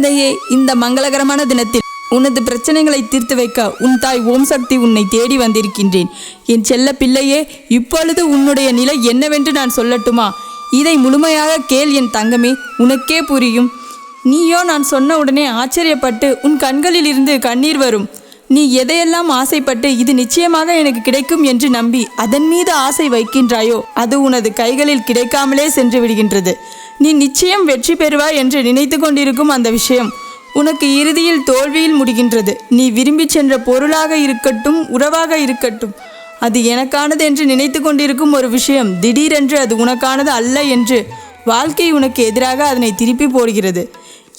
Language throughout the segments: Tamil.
குழந்தையே, இந்த மங்களகரமான தினத்தில் உனது பிரச்சனைகளை தீர்த்து வைக்க உன் தாய் ஓம் சக்தி உன்னை தேடி வந்திருக்கின்றேன். என் செல்ல பிள்ளையே, இப்பொழுது உன்னுடைய நிலை என்னவென்று நான் சொல்லட்டுமா? இதை முழுமையாக கேள் என் தங்கமே, உனக்கே புரியும். நீயோ நான் சொன்ன உடனே ஆச்சரியப்பட்டு உன் கண்களில் இருந்து கண்ணீர் வரும். நீ எதையெல்லாம் ஆசைப்பட்டு இது நிச்சயமாக எனக்கு கிடைக்கும் என்று நம்பி அதன் மீது ஆசை வைக்கின்றாயோ அது உனது கைகளில் கிடைக்காமலே சென்று விடுகின்றது. நீ நிச்சயம் வெற்றி பெறுவாய் என்று நினைத்து கொண்டிருக்கும் அந்த விஷயம் உனக்கு இறுதியில் தோல்வியில் முடிகின்றது. நீ விரும்பி சென்ற பொருளாக இருக்கட்டும், உறவாக இருக்கட்டும், அது எனக்கானது என்று நினைத்து கொண்டிருக்கும் ஒரு விஷயம் திடீரென்று அது உனக்கானது அல்ல என்று வாழ்க்கை உனக்கு எதிராக அதனை திருப்பி போடுகிறது.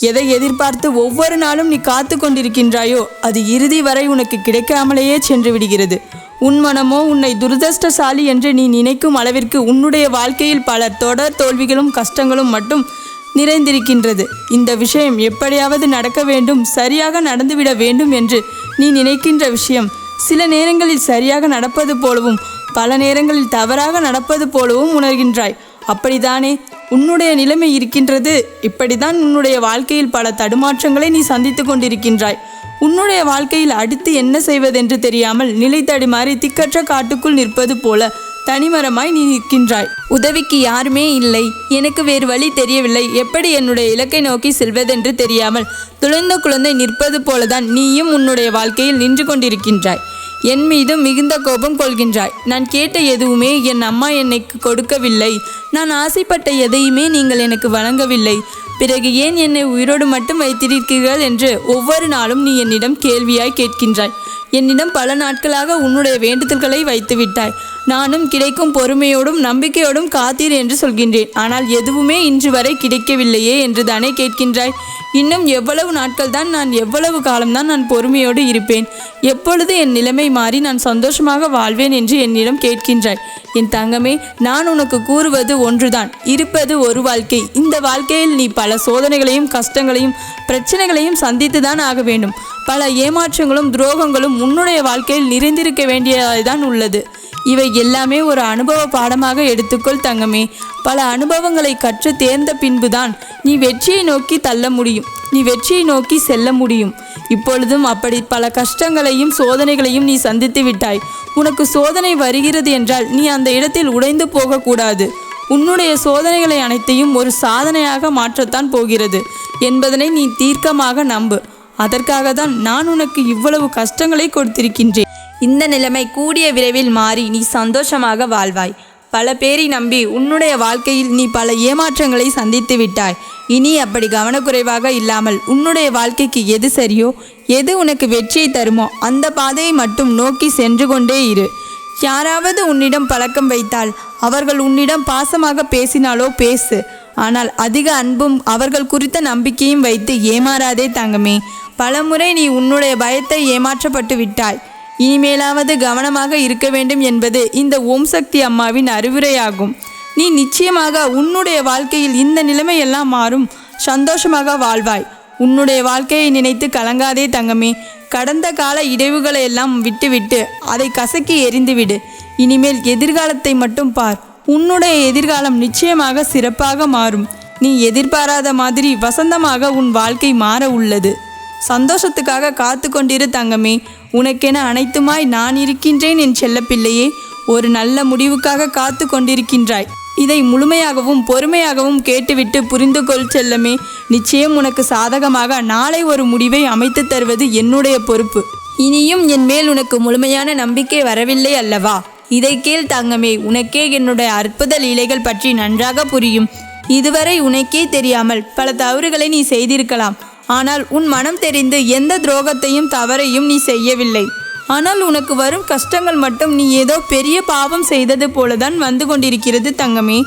எதை எதிர்பார்த்து ஒவ்வொரு நாளும் நீ காத்து கொண்டிருக்கின்றாயோ அது இறுதி வரை உனக்கு கிடைக்காமலேயே சென்று விடுகிறது. உன் மனமோ உன்னை துரதிர்ஷ்டசாலி என்று நீ நினைக்கும் அளவிற்கு உன்னுடைய வாழ்க்கையில் பல தொடர் தோல்விகளும் கஷ்டங்களும் மட்டும் நிறைந்திருக்கின்றது. இந்த விஷயம் எப்படியாவது நடக்க வேண்டும், சரியாக நடந்துவிட வேண்டும் என்று நீ நினைக்கின்ற விஷயம் சில நேரங்களில் சரியாக நடப்பது போலவும் பல நேரங்களில் தவறாக நடப்பது போலவும் உணர்கின்றாய். அப்படித்தானே உன்னுடைய நிலைமை இருக்கின்றது? இப்படித்தான் உன்னுடைய வாழ்க்கையில் பல தடுமாற்றங்களை நீ சந்தித்து கொண்டிருக்கின்றாய். உன்னுடைய வாழ்க்கையில் அடுத்து என்ன செய்வதென்று தெரியாமல் நிலை தடுமாறி திக்கற்ற காட்டுக்குள் நிற்பது போல தனிமரமாய் நீ நிற்கின்றாய். உதவிக்கு யாருமே இல்லை, எனக்கு வேறு வழி தெரியவில்லை, எப்படி என்னுடைய இலக்கை நோக்கி செல்வதென்று தெரியாமல் துளைந்த குழந்தை நிற்பது போலதான் நீயும் உன்னுடைய வாழ்க்கையில் நின்று கொண்டிருக்கின்றாய். என் மீது மிகுந்த கோபம் கொள்கின்றாய். நான் கேட்ட எதுவுமே என் அம்மா எனக்கு கொடுக்கவில்லை, நான் ஆசைப்பட்ட எதையுமே நீங்கள் எனக்கு வழங்கவில்லை, பிறகு ஏன் என்னை உயிரோடு மட்டும் வைத்திருக்கிறீர்கள் என்று ஒவ்வொரு நாளும் நீ என்னிடம் கேள்வியாய் கேட்கின்றாய். என்னிடம் பல நாட்களாக உன்னுடைய வேண்டுதல்களை வைத்து விட்டாய். நானும் கிடைக்கும் பொறுமையோடும் நம்பிக்கையோடும் காத்தீர் என்று சொல்கின்றேன். ஆனால் எதுவுமே இன்று வரை கிடைக்கவில்லையே என்று தானே கேட்கின்றாய். இன்னும் எவ்வளவு நாட்கள் தான், நான் எவ்வளவு காலம்தான் நான் பொறுமையோடு இருப்பேன்? எப்பொழுது என் நிலைமை மாறி நான் சந்தோஷமாக வாழ்வேன் என்று என்னிடம் கேட்கின்றாய். என் தங்கமே, நான் உனக்கு கூறுவது ஒன்றுதான், இருப்பது ஒரு வாழ்க்கை. இந்த வாழ்க்கையில் நீ பல சோதனைகளையும் கஷ்டங்களையும் பிரச்சனைகளையும் சந்தித்து தான் ஆக வேண்டும். பல ஏமாற்றங்களும் துரோகங்களும் உன்னுடைய வாழ்க்கையில் நிறைந்திருக்க வேண்டியதாய்தான் உள்ளது. இவை எல்லாமே ஒரு அனுபவ பாடமாக எடுத்துக்கொள் தங்கமே. பல அனுபவங்களை கற்று தேர்ந்த பின்புதான் நீ வெற்றியை நோக்கி தள்ள முடியும், நீ வெற்றியை நோக்கி செல்ல முடியும். இப்பொழுதும் அப்படி பல கஷ்டங்களையும் சோதனைகளையும் நீ சந்தித்து விட்டாய். உனக்கு சோதனை வருகிறது என்றால் நீ அந்த இடத்தில் உடைந்து போகக்கூடாது. உன்னுடைய சோதனைகளை அனைத்தையும் ஒரு சாதனையாக மாற்றத்தான் போகிறது என்பதனை நீ தீர்க்கமாக நம்பு. அதற்காக தான் நான் உனக்கு இவ்வளவு கஷ்டங்களை கொடுத்திருக்கின்றேன். இந்த நிலைமை கூடிய விரைவில் மாறி நீ சந்தோஷமாக வாழ்வாய். பல பேரை நம்பி உன்னுடைய வாழ்க்கையில் நீ பல ஏமாற்றங்களை சந்தித்து விட்டாய். இனி அப்படி கவனக்குறைவாக இல்லாமல் உன்னுடைய வாழ்க்கைக்கு எது சரியோ, எது உனக்கு வெற்றியை தருமோ அந்த பாதையை மட்டும் நோக்கி சென்று கொண்டே இரு. யாராவது உன்னிடம் பழக்கம் வைத்தால், அவர்கள் உன்னிடம் பாசமாக பேசினாலோ பேசு. ஆனால் அதிக அன்பும் அவர்கள் குறித்த நம்பிக்கையும் வைத்து ஏமாறாதே தங்கமே. பலமுறை நீ உன்னுடைய பயத்தை ஏமாற்றப்பட்டு விட்டாய். இனிமேலாவது கவனமாக இருக்க வேண்டும் என்பது இந்த ஓம் சக்தி அம்மாவின் அறிவுரையாகும். நீ நிச்சயமாக உன்னுடைய வாழ்க்கையில் இந்த நிலைமையெல்லாம் மாறும், சந்தோஷமாக வாழ்வாய். உன்னுடைய வாழ்க்கையை நினைத்து கலங்காதே தங்கமே. கடந்த கால இடைவுகளை எல்லாம் விட்டுவிட்டு அதை கசக்கி எறிந்துவிடு. இனிமேல் எதிர்காலத்தை மட்டும் பார். உன்னுடைய எதிர்காலம் நிச்சயமாக சிறப்பாக மாறும். நீ எதிர்பாராத மாதிரி வசந்தமாக உன் வாழ்க்கை மாற உள்ளது. சந்தோஷத்துக்காக காத்து கொண்டிரு தங்கமே. உனக்கென அனைத்துமாய் நான் இருக்கின்றேன் என் செல்லப்பிள்ளையே. ஒரு நல்ல முடிவுக்காக காத்து கொண்டிருக்கின்றாய். இதை முழுமையாகவும் பொறுமையாகவும் கேட்டுவிட்டு புரிந்து கொள் செல்லமே. நிச்சயம் உனக்கு சாதகமாக நாளை ஒரு முடிவை அமைத்து தருவது என்னுடைய பொறுப்பு. இனியும் என் மேல் உனக்கு முழுமையான நம்பிக்கை வரவில்லை அல்லவா? இதை கேள் தங்கமே. உனக்கே என்னுடைய அற்புத லீலைகள் பற்றி நன்றாக புரியும். இதுவரை உனக்கே தெரியாமல் பல தவறுகளை நீ செய்திருக்கலாம். ஆனால் உன் மனம் தெரிந்து எந்த துரோகத்தையும் தவறையும் நீ செய்யவில்லை. ஆனால் உனக்கு வரும் கஷ்டங்கள் மட்டும் நீ ஏதோ பெரிய பாவம் செய்தது போலதான் வந்து கொண்டிருக்கிறது தங்கமே.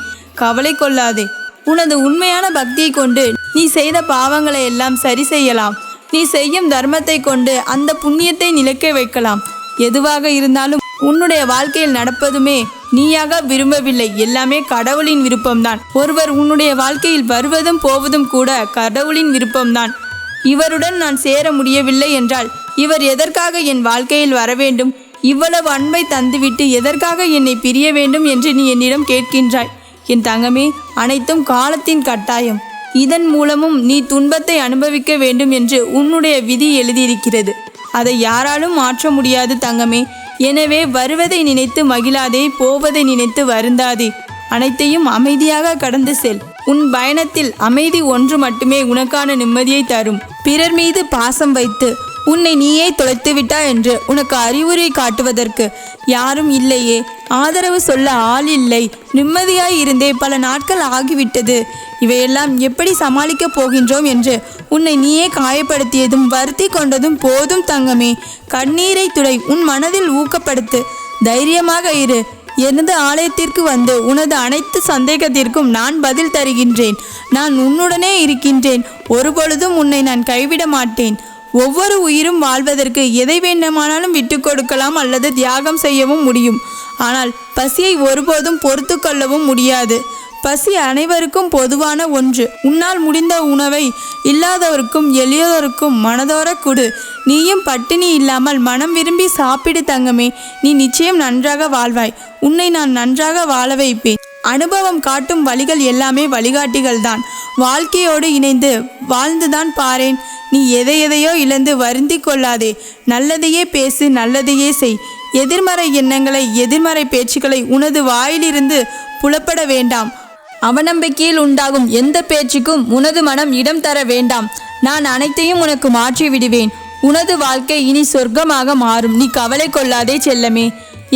கவலை கொள்ளாதே. உனது உண்மையான பக்தியை கொண்டு நீ செய்த பாவங்களை எல்லாம் சரி செய்யலாம். நீ செய்யும் தர்மத்தை கொண்டு அந்த புண்ணியத்தை நிலைக்க வைக்கலாம். எதுவாக இருந்தாலும் உன்னுடைய வாழ்க்கையில் நடப்பதுமே நீயாக விரும்பவில்லை, எல்லாமே கடவுளின் விருப்பம்தான். ஒருவர் உன்னுடைய வாழ்க்கையில் வருவதும் போவதும் கூட கடவுளின் விருப்பம்தான். இவருடன் நான் சேர முடியவில்லை என்றால் இவர் எதற்காக என் வாழ்க்கையில் வர வேண்டும்? இவ்வளவு அன்பை தந்துவிட்டு எதற்காக என்னை பிரிய வேண்டும் என்று நீ என்னிடம் கேட்கின்றாய். என் தங்கமே, அனைத்தும் காலத்தின் கட்டாயம். இதன் மூலமும் நீ துன்பத்தை அனுபவிக்க வேண்டும் என்று உன்னுடைய விதி எழுதியிருக்கிறது. அதை யாராலும் மாற்ற முடியாது தங்கமே. எனவே வருவதை நினைத்து மகிழாதே, போவதை நினைத்து வருந்தாதே. அனைத்தையும் அமைதியாக கடந்து செல். உன் பயணத்தில் அமைதி ஒன்று மட்டுமே உனக்கான நிம்மதியை தரும். பிறர் மீது பாசம் வைத்து உன்னை நீயே தொலைத்து விட்டாய் என்று உனக்கு அறிவுரை காட்டுவதற்கு யாரும் இல்லையே. ஆதரவு சொல்ல ஆள் இல்லை. நிம்மதியாய் இருந்தே பல நாட்கள் ஆகிவிட்டது. இவையெல்லாம் எப்படி சமாளிக்கப் போகின்றோம் என்று உன்னை நீயே காயப்படுத்தியதும் வருத்தி கொண்டதும் போதும் தங்கமே. கண்ணீரை துடை, உன் மனதில் ஊக்கப்படுத்து. தைரியமாக இரு. எனது ஆலயத்திற்கு வந்து உனது அனைத்து சந்தேகத்திற்கும் நான் பதில் தருகின்றேன். நான் உன்னுடனே இருக்கின்றேன். ஒருபொழுதும் உன்னை நான் கைவிட மாட்டேன். ஒவ்வொரு உயிரும் வாழ்வதற்கு எதை வேண்டுமானாலும் விட்டு கொடுக்கலாம் அல்லது தியாகம் செய்யவும் முடியும். ஆனால் பசியை ஒருபோதும் பொறுத்து கொள்ளவும் முடியாது. பசி அனைவருக்கும் பொதுவான ஒன்று. உன்னால் முடிந்த உணவை இல்லாதவருக்கும் எளியோருக்கும் மனதோர கொடு. நீயும் பட்டினி இல்லாமல் மனம் விரும்பி சாப்பிடு தங்கமே. நீ நிச்சயம் நன்றாக வாழ்வாய். உன்னை நான் நன்றாக வாழ வைப்பேன். அனுபவம் காட்டும் வழிகள் எல்லாமே வழிகாட்டிகள் தான். வாழ்க்கையோடு இணைந்து வாழ்ந்துதான் பாரேன். நீ எதையோ இழந்து வருந்தி கொள்ளாதே. நல்லதையே பேசு, நல்லதையே செய். எதிர்மறை எண்ணங்களை, எதிர்மறை பேச்சுக்களை உனது வாயிலிருந்து புலப்பட வேண்டாம். அவநம்பிக்கையில் உண்டாகும் எந்த பேச்சுக்கும் உனது மனம் இடம் தர வேண்டாம். நான் அனைத்தையும் உனக்கு மாற்றி விடுவேன். உனது வாழ்க்கை இனி சொர்க்கமாக மாறும். நீ கவலை கொள்ளாதே செல்லமே.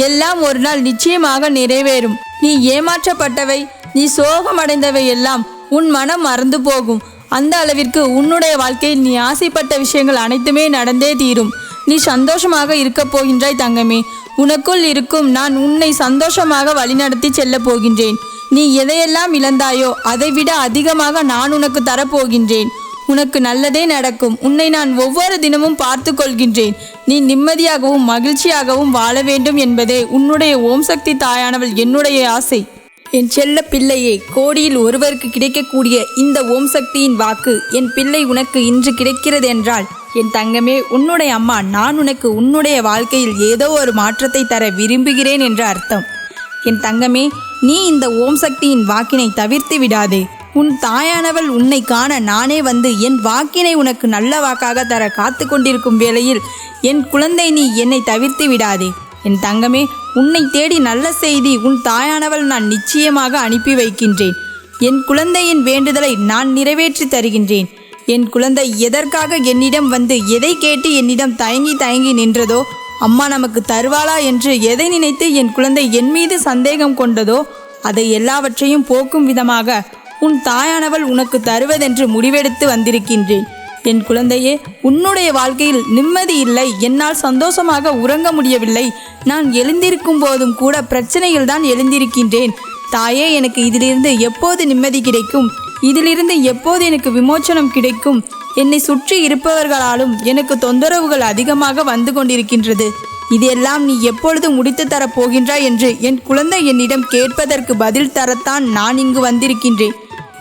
எல்லாம் ஒரு நாள் நிச்சயமாக நிறைவேறும். நீ ஏமாற்றப்பட்டவை, நீ சோகமடைந்தவை எல்லாம் உன் மனம் மறந்து போகும். அந்த அளவிற்கு உன்னுடைய வாழ்க்கையில் நீ ஆசைப்பட்ட விஷயங்கள் அனைத்துமே நடந்தே தீரும். நீ சந்தோஷமாக இருக்கப் போகின்றாய் தங்கமே. உனக்குள் இருக்கும் நான் உன்னை சந்தோஷமாக வழிநடத்தி செல்லப் போகின்றேன். நீ எதையெல்லாம் இழந்தாயோ அதைவிட அதிகமாக நான் உனக்கு தரப்போகின்றேன். உனக்கு நல்லதே நடக்கும். உன்னை நான் ஒவ்வொரு தினமும் பார்த்து கொள்கின்றேன். நீ நிம்மதியாகவும் மகிழ்ச்சியாகவும் வாழ வேண்டும் என்பதே உன்னுடைய ஓம் சக்தி தாயானவள் என்னுடைய ஆசை. என் செல்ல பிள்ளையே, கோடியில் ஒருவருக்கு கிடைக்கக்கூடிய இந்த ஓம் சக்தியின் வாக்கு என் பிள்ளை உனக்கு இன்று கிடைக்கிறது என்றால், என் தங்கமே, உன்னுடைய அம்மா நான் உனக்கு உன்னுடைய வாழ்க்கையில் ஏதோ ஒரு மாற்றத்தை தர விரும்புகிறேன் என்று அர்த்தம். என் தங்கமே, நீ இந்த ஓம் சக்தியின் வாக்கினை தவிர்த்து விடாதே. உன் தாயானவள் உன்னை காண நானே வந்து என் வாக்கினை உனக்கு நல்ல வாக்காக தர காத்து கொண்டிருக்கும் வேளையில் என் குழந்தை, நீ என்னை தவிர்த்து விடாதே. என் தங்கமே, உன்னை தேடி நல்ல செய்தி உன் தாயானவள் நான் நிச்சயமாக அனுப்பி வைக்கின்றேன். என் குழந்தையின் வேண்டுதலை நான் நிறைவேற்றி தருகின்றேன். என் குழந்தை எதற்காக என்னிடம் வந்து எதை கேட்டு என்னிடம் தயங்கி நின்றதோ, அம்மா நமக்கு தருவாளா என்று எதை நினைத்து என் குழந்தை என் மீது சந்தேகம் கொண்டதோ, அதை எல்லாவற்றையும் போக்கும் விதமாக உன் தாயானவள் உனக்கு தருவதென்று முடிவெடுத்து வந்திருக்கின்றேன். என் குழந்தையே, உன்னுடைய வாழ்க்கையில் நிம்மதி இல்லை. என்னால் சந்தோஷமாக உறங்க முடியவில்லை. நான் எழுந்திருக்கும் போதும் கூட பிரச்சனையில் தான் எழுந்திருக்கின்றேன். தாயே, எனக்கு இதிலிருந்து எப்போது நிம்மதி கிடைக்கும்? இதிலிருந்து எப்போது எனக்கு விமோச்சனம் கிடைக்கும்? என்னை சுற்றி இருப்பவர்களாலும் எனக்கு தொந்தரவுகள் அதிகமாக வந்து கொண்டிருக்கின்றது. இதெல்லாம் நீ எப்பொழுது முடித்து தரப்போகின்றாய் என்று என் குழந்தை என்னிடம் கேட்பதற்கு பதில் தரத்தான் நான் இங்கு வந்திருக்கின்றேன்.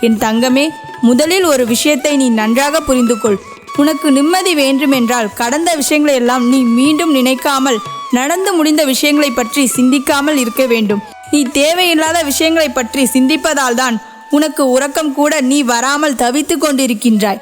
என் தங்கமே, முதலில் ஒரு விஷயத்தை நீ நன்றாக புரிந்து கொள். உனக்கு நிம்மதி வேண்டுமென்றால் கடந்த விஷயங்களை எல்லாம் நீ மீண்டும் நினைக்காமல், நடந்து முடிந்த விஷயங்களை பற்றி சிந்திக்காமல் இருக்க வேண்டும். நீ தேவையில்லாத விஷயங்களை பற்றி சிந்திப்பதால் தான் உனக்கு உறக்கம் கூட நீ வராமல் தவித்து கொண்டிருக்கின்றாய்.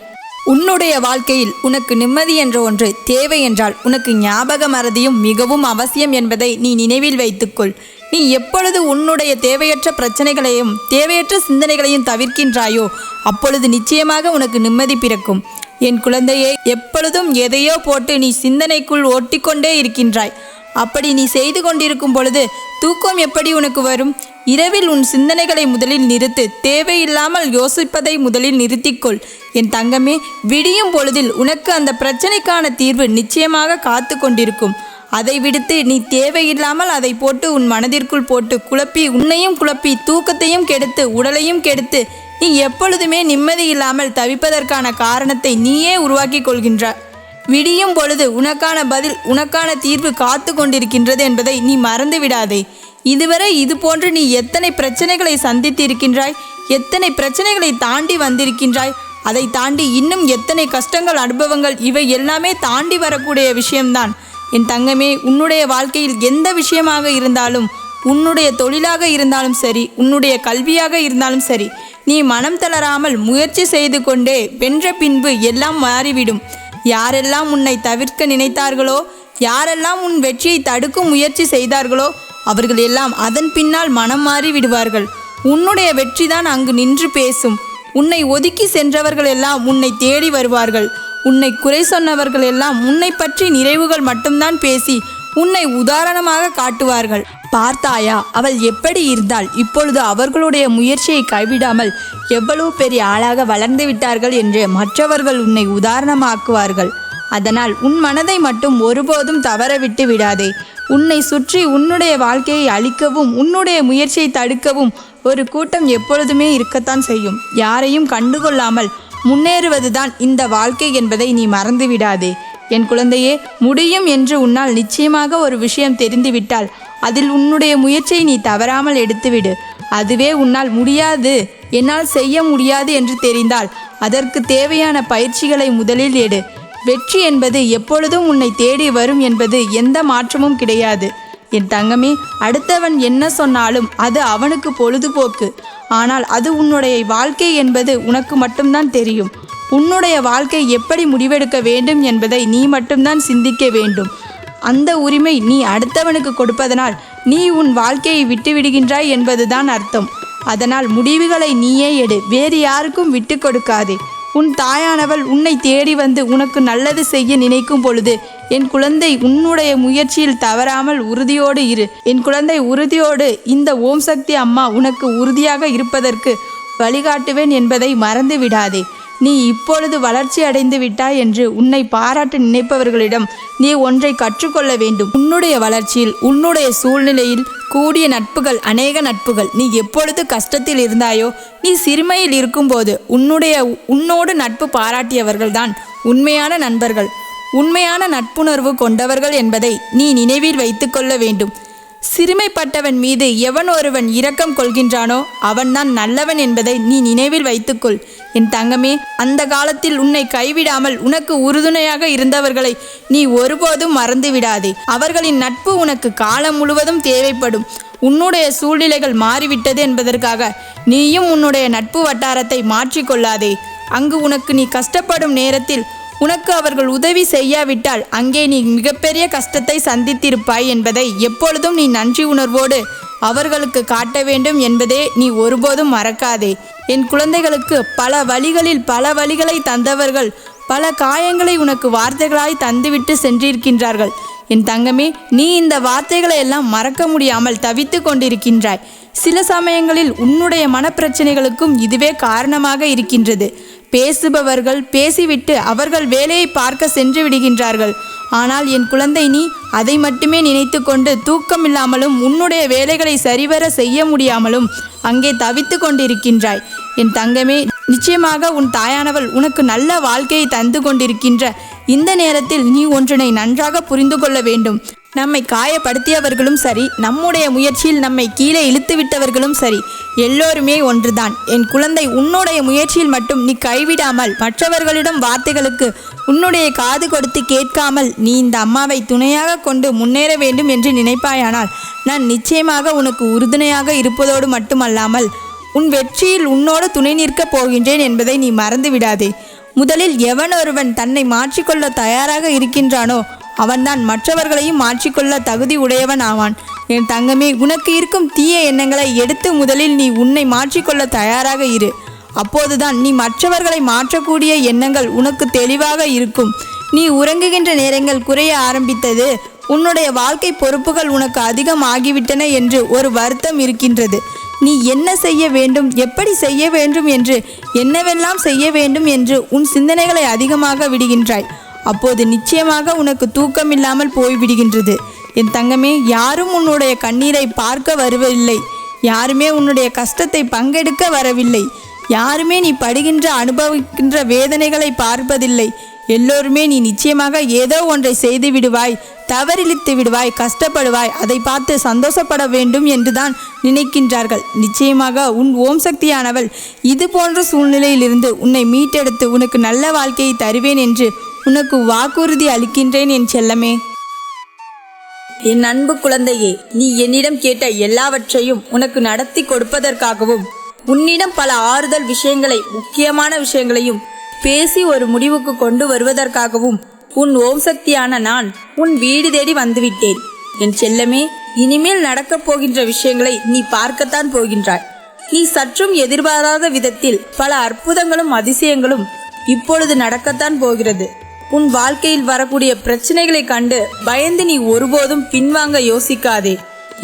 உன்னுடைய வாழ்க்கையில் உனக்கு நிம்மதி என்ற ஒன்று தேவை என்றால் உனக்கு ஞாபக மறதியும் மிகவும் அவசியம் என்பதை நீ நினைவில் வைத்துக்கொள். நீ எப்பொழுது உன்னுடைய தேவையற்ற பிரச்சனைகளையும் தேவையற்ற சிந்தனைகளையும் தவிர்க்கின்றாயோ அப்பொழுது நிச்சயமாக உனக்கு நிம்மதி பிறக்கும். என் குழந்தையே, எப்பொழுதும் எதையோ போட்டு நீ சிந்தனைக்குள் ஒட்டிக்கொண்டே இருக்கின்றாய். அப்படி நீ செய்து கொண்டிருக்கும் பொழுது தூக்கம் எப்படி உனக்கு வரும்? இரவில் உன் சிந்தனைகளை முதலில் நிறுத்து. தேவையில்லாமல் யோசிப்பதை முதலில் நிறுத்திக்கொள். என் தங்கமே, விடியும் பொழுதில் உனக்கு அந்த பிரச்சனைக்கான தீர்வு நிச்சயமாக காத்து கொண்டிருக்கும். அதை விடுத்து நீ தேவையில்லாமல் அதை போட்டு உன் மனதிற்குள் போட்டு குழப்பி, உன்னையும் குழப்பி, தூக்கத்தையும் கெடுத்து, உடலையும் கெடுத்து, நீ எப்பொழுதுமே நிம்மதி இல்லாமல் தவிப்பதற்கான காரணத்தை நீயே உருவாக்கி கொள்கின்றாய். விடியும் பொழுது உனக்கான பதில், உனக்கான தீர்வு காத்து கொண்டிருக்கின்றது என்பதை நீ மறந்து விடாதே. இதுவரை இது போன்று நீ எத்தனை பிரச்சனைகளை சந்தித்து இருக்கின்றாய், எத்தனை பிரச்சனைகளை தாண்டி வந்திருக்கின்றாய். அதை தாண்டி இன்னும் எத்தனை கஷ்டங்கள், அனுபவங்கள், இவை எல்லாமே தாண்டி வரக்கூடிய விஷயம்தான். என் தங்கமே, உன்னுடைய வாழ்க்கையில் எந்த விஷயமாக இருந்தாலும், உன்னுடைய தொழிலாக இருந்தாலும் சரி, உன்னுடைய கல்வியாக இருந்தாலும் சரி, நீ மனம் தளராமல் முயற்சி செய்து கொண்டே வென்ற பின்பு எல்லாம் மாறிவிடும். யாரெல்லாம் உன்னை தவிர்க்க நினைத்தார்களோ, யாரெல்லாம் உன் வெற்றியை தடுக்கும் முயற்சி செய்தார்களோ, அவர்கள் எல்லாம் அதன் பின்னால் மனம் மாறி விடுவார்கள். உன்னுடைய வெற்றிதான் அங்கு நின்று பேசும். உன்னை ஒதுக்கி சென்றவர்கள் எல்லாம் உன்னை தேடி வருவார்கள். உன்னை குறை சொன்னவர்கள் எல்லாம் உன்னை பற்றி நிறைவுகள் மட்டும்தான் பேசி உன்னை உதாரணமாக காட்டுவார்கள். பார்த்தாயா அவள் எப்படி இருந்தாள்? இப்பொழுது அவர்களுடைய முயற்சியை கைவிடாமல் எவ்வளவு பெரிய ஆளாக வளர்ந்து விட்டார்கள் என்று மற்றவர்கள் உன்னை உதாரணமாக்குவார்கள். அதனால் உன் மனதை மட்டும் ஒருபோதும் தவறவிட்டு விடாதே. உன்னை சுற்றி உன்னுடைய வாழ்க்கையை அழிக்கவும் உன்னுடைய முயற்சியை தடுக்கவும் ஒரு கூட்டம் எப்பொழுதுமே இருக்கத்தான் செய்யும். யாரையும் கண்டுகொள்ளாமல் முன்னேறுவதுதான் இந்த வாழ்க்கை என்பதை நீ மறந்து விடாதே. என் குழந்தையே, முடியும் என்று உன்னால் நிச்சயமாக ஒரு விஷயம் தெரிந்துவிட்டால் அதில் உன்னுடைய முயற்சியை நீ தவறாமல் எடுத்துவிடு. அதுவே உன்னால் முடியாது, என்னால் செய்ய முடியாது என்று தெரிந்தால் அதற்கு தேவையான பயிற்சிகளை முதலில் எடு. வெற்றி என்பது எப்பொழுதும் உன்னை தேடி வரும் என்பது எந்த மாற்றமும் கிடையாது. என் தங்கமே, அடுத்தவன் என்ன சொன்னாலும் அது அவனுக்கு பொழுதுபோக்கு. ஆனால் அது உன்னுடைய வாழ்க்கை என்பது உனக்கு மட்டும்தான் தெரியும். உன்னுடைய வாழ்க்கை எப்படி முடிவெடுக்க வேண்டும் என்பதை நீ மட்டும்தான் சிந்திக்க வேண்டும். அந்த உரிமை நீ அடுத்தவனுக்கு கொடுப்பதனால் நீ உன் வாழ்க்கையை விட்டுவிடுகின்றாய் என்பதுதான் அர்த்தம். அதனால் முடிவுகளை நீயே எடு, வேறு யாருக்கும் விட்டு கொடுக்காதே. உன் தாயானவள் உன்னை தேடி வந்து உனக்கு நல்லது செய்ய நினைக்கும் பொழுது என் குழந்தை உன்னுடைய முயற்சியில் தவறாமல் உறுதியோடு இரு. என் குழந்தை, உறுதியோடு இந்த ஓம் சக்தி அம்மா உனக்கு உறுதியாக இருப்பதற்கு வழிகாட்டுவேன் என்பதை மறந்து விடாதே. நீ இப்பொழுது வளர்ச்சி அடைந்து விட்டாய் என்று உன்னை பாராட்ட நினைப்பவர்களிடம் நீ ஒன்றை கற்றுக்கொள்ள வேண்டும். உன்னுடைய வளர்ச்சியில், உன்னுடைய சூழ்நிலையில் கூடிய நட்புகள், அநேக நட்புகள். நீ எப்பொழுது கஷ்டத்தில் இருந்தாயோ, நீ சிறுமையில் இருக்கும்போது உன்னோடு நட்பு பாராட்டியவர்கள்தான் உண்மையான நண்பர்கள், உண்மையான நட்புணர்வு கொண்டவர்கள் என்பதை நீ நினைவில் வைத்துக்கொள்ள வேண்டும். சிறுமைப்பட்டவன் மீது எவன் ஒருவன் இரக்கம் கொள்கின்றானோ அவன்தான் நல்லவன் என்பதை நீ நினைவில் வைத்துக்கொள். என் தங்கமே, அந்த காலத்தில் உன்னை கைவிடாமல் உனக்கு உறுதுணையாக இருந்தவர்களை நீ ஒருபோதும் மறந்து விடாதே. அவர்களின் நட்பு உனக்கு காலம் முழுவதும் தேவைப்படும். உன்னுடைய சூழ்நிலைகள் மாறிவிட்டது என்பதற்காக நீயும் உன்னுடைய நட்பு வட்டாரத்தை மாற்றிக்கொள்ளாதே. அங்கு உனக்கு நீ கஷ்டப்படும் நேரத்தில் உனக்கு அவர்கள் உதவி செய்யாவிட்டால் அங்கே நீ மிகப்பெரிய கஷ்டத்தை சந்தித்திருப்பாய் என்பதை எப்பொழுதும் நீ நன்றி உணர்வோடு அவர்களுக்கு காட்ட வேண்டும் என்பதே நீ ஒருபோதும் மறக்காதே. என் குழந்தைகளுக்கு பல வழிகளை தந்தவர்கள் பல காயங்களை உனக்கு வார்த்தைகளாய் தந்துவிட்டு சென்றிருக்கின்றார்கள். என் தங்கமே, நீ இந்த வார்த்தைகளை எல்லாம் மறக்க முடியாமல் தவித்து கொண்டிருக்கின்றாய். சில சமயங்களில் உன்னுடைய மனப்பிரச்சனைகளுக்கும் இதுவே காரணமாக இருக்கின்றது. பேசுபவர்கள் பேசிவிட்டு அவர்கள் வேலையை பார்க்க சென்று விடுகின்றார்கள். ஆனால் என் குழந்தை, நீ அதை மட்டுமே நினைத்து கொண்டு தூக்கமில்லாமலும் உன்னுடைய வேலைகளை சரிவர செய்ய முடியாமலும் அங்கே தவித்து கொண்டிருக்கின்றாய். என் தங்கமே, நிச்சயமாக உன் தாயானவள் உனக்கு நல்ல வாழ்க்கையை தந்து கொண்டிருக்கின்ற இந்த நேரத்தில் நீ ஒன்றினை நன்றாக புரிந்து கொள்ள வேண்டும். நம்மை காயப்படுத்தியவர்களும் சரி, நம்முடைய முயற்சியில் நம்மை கீழே இழுத்து விட்டவர்களும் சரி, எல்லோருமே ஒன்றுதான். என் குழந்தை, உன்னுடைய முயற்சியில் மட்டும் நீ கைவிடாமல் மற்றவர்களிடம் வார்த்தைகளுக்கு உன்னுடைய காது கொடுத்து கேட்காமல் நீ இந்த அம்மாவை துணையாக கொண்டு முன்னேற வேண்டும் என்று நினைப்பாயானால் நான் நிச்சயமாக உனக்கு உறுதுணையாக இருப்பதோடு மட்டுமல்லாமல் உன் வெற்றியில் உன்னோடு துணை நிற்கப் போகின்றேன் என்பதை நீ மறந்து விடாதே. முதலில் எவன் ஒருவன் தன்னை மாற்றிக்கொள்ள தயாராக இருக்கின்றானோ அவன்தான் மற்றவர்களையும் மாற்றிக்கொள்ள தகுதி உடையவன் ஆவான். என் தங்கமே, உனக்கு இருக்கும் தீய எண்ணங்களை எடுத்து முதலில் நீ உன்னை மாற்றிக்கொள்ள தயாராக இரு. அப்போதுதான் நீ மற்றவர்களை மாற்றக்கூடிய எண்ணங்கள் உனக்கு தெளிவாக இருக்கும். நீ உறங்குகின்ற நேரங்கள் குறைய ஆரம்பித்தது, உன்னுடைய வாழ்க்கை பொறுப்புகள் உனக்கு அதிகம் ஆகிவிட்டன என்று ஒரு வருத்தம் இருக்கின்றது. நீ என்ன செய்ய வேண்டும், எப்படி செய்ய வேண்டும் என்று, என்னவெல்லாம் செய்ய வேண்டும் என்று உன் சிந்தனைகளை அதிகமாக விடுகின்றாய். அப்போது நிச்சயமாக உனக்கு தூக்கம் இல்லாமல் போய்விடுகின்றது. என் தங்கமே, யாரும் உன்னுடைய கண்ணீரை பார்க்க வரவில்லை. யாருமே உன்னுடைய கஷ்டத்தை பங்கெடுக்க வரவில்லை. யாருமே நீ படுகின்ற அனுபவிக்கின்ற வேதனைகளை பார்ப்பதில்லை. எல்லோருமே நீ நிச்சயமாக ஏதோ ஒன்றை செய்து விடுவாய், தவறிழித்து விடுவாய், கஷ்டப்படுவாய், அதை பார்த்து சந்தோஷப்பட வேண்டும் என்றுதான் நினைக்கின்றார்கள். நிச்சயமாக உன் ஓம் சக்தியானவள் இது போன்ற சூழ்நிலையிலிருந்து உன்னை மீட்டெடுத்து உனக்கு நல்ல வாழ்க்கையை தருவேன் என்று உனக்கு வாக்குறுதி அளிக்கின்றேன் என் செல்லமே. என் அன்பு குழந்தையே, நீ என்னிடம் கேட்ட எல்லாவற்றையும் உனக்கு நடத்தி கொடுப்பதற்காகவும் உன்னிடம் பல ஆறுதல் விஷயங்களை, முக்கியமான விஷயங்களையும் பேசி ஒரு முடிவுக்கு கொண்டு வருவதற்காகவும் உன் ஓம் சக்தியான நான் உன் வீடு தேடி வந்துவிட்டேன். என் செல்லமே, இனிமேல் நடக்கப் போகின்ற விஷயங்களை நீ பார்க்கத்தான் போகின்றாய். நீ சற்றும் எதிர்பாராத விதத்தில் பல அற்புதங்களும் அதிசயங்களும் இப்பொழுது நடக்கத்தான் போகிறது. உன் வாழ்க்கையில் வரக்கூடிய பிரச்சனைகளை கண்டு பயந்து நீ ஒருபோதும் பின்வாங்க யோசிக்காதே.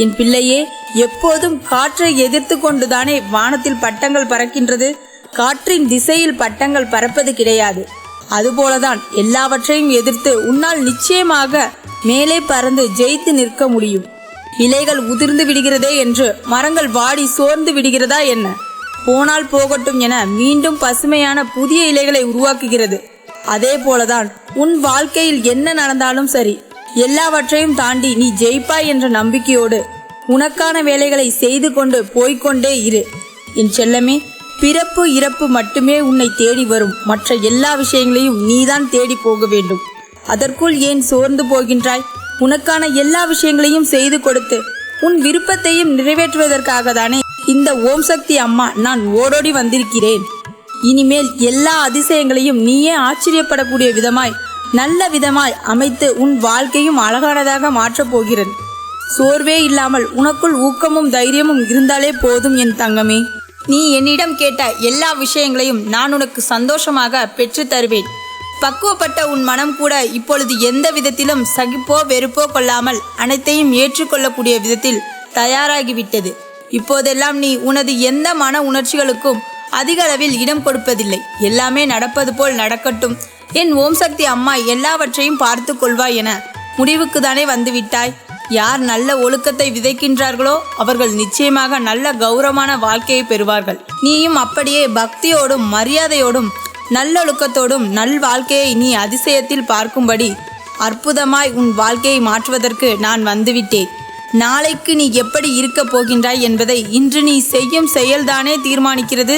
என் பிள்ளையே, எப்போதும் காற்றை எதிர்த்து கொண்டுதானே வானத்தில் பட்டங்கள் பறக்கின்றது. காற்றின் திசையில் பட்டங்கள் பறப்பது கிடையாது. அதுபோலதான் எல்லாவற்றையும் எதிர்த்து உன்னால் நிச்சயமாக மேலே பறந்து ஜெயித்து நிற்க முடியும். இலைகள் உதிர்ந்து விடுகிறதே என்று மரங்கள் வாடி சோர்ந்து விடுகிறதா என்ன? போனால் போகட்டும் என மீண்டும் பசுமையான புதிய இலைகளை உருவாக்குகிறது. அதே போலதான் உன் வாழ்க்கையில் என்ன நடந்தாலும் சரி, எல்லாவற்றையும் தாண்டி நீ ஜெயிப்பாய் என்ற நம்பிக்கையோடு உனக்கான வேலைகளை செய்து கொண்டு போய்கொண்டே இரு. என் செல்லமே, பிறப்பு இறப்பு மட்டுமே உன்னை தேடி வரும். மற்ற எல்லா விஷயங்களையும் நீதான் தேடி போக வேண்டும். அதற்குள் ஏன் சோர்ந்து போகின்றாய்? உனக்கான எல்லா விஷயங்களையும் செய்து கொடுத்து உன் விருப்பத்தையும் நிறைவேற்றுவதற்காக தானே இந்த ஓம் சக்தி அம்மா நான் ஓடோடி வந்திருக்கிறேன். இனிமேல் எல்லா அதிசயங்களையும் நீயே ஆச்சரியப்படக்கூடிய விதமாய், நல்ல விதமாய் அமைத்து உன் வாழ்க்கையும் அழகானதாக மாற்றப் போகிறேன். சோர்வே இல்லாமல் உனக்குள் ஊக்கமும் தைரியமும் இருந்தாலே போதும் என் தங்கமே. நீ என்னிடம் கேட்ட எல்லா விஷயங்களையும் நான் உனக்கு சந்தோஷமாக பெற்று தருவேன். பக்குவப்பட்ட உன் மனம் கூட இப்பொழுது எந்த விதத்திலும் சகிப்போ வெறுப்போ கொள்ளாமல் அனைத்தையும் ஏற்றுக்கொள்ளக்கூடிய விதத்தில் தயாராகிவிட்டது. இப்போதெல்லாம் நீ உனது எந்த மன உணர்ச்சிகளுக்கும் அதிக அளவில் இடம் கொடுப்பதில்லை. எல்லாமே நடப்பது போல் நடக்கட்டும், என் ஓம் சக்தி அம்மா எல்லாவற்றையும் பார்த்து கொள்வாய் என முடிவுக்கு தானே வந்துவிட்டாய். யார் நல்ல ஒழுக்கத்தை விதைக்கின்றார்களோ அவர்கள் நிச்சயமாக நல்ல கௌரவமான வாழ்க்கையை பெறுவார்கள். நீயும் அப்படியே பக்தியோடும் மரியாதையோடும் நல்லொழுக்கத்தோடும் நல் வாழ்க்கையை நீ அதிசயத்தில் பார்க்கும்படி அற்புதமாய் உன் வாழ்க்கையை மாற்றுவதற்கு நான் வந்துவிட்டேன். நாளைக்கு நீ எப்படி இருக்கப் போகின்றாய் என்பதை இன்று நீ செய்யும் செயல்தானே தீர்மானிக்கிறது.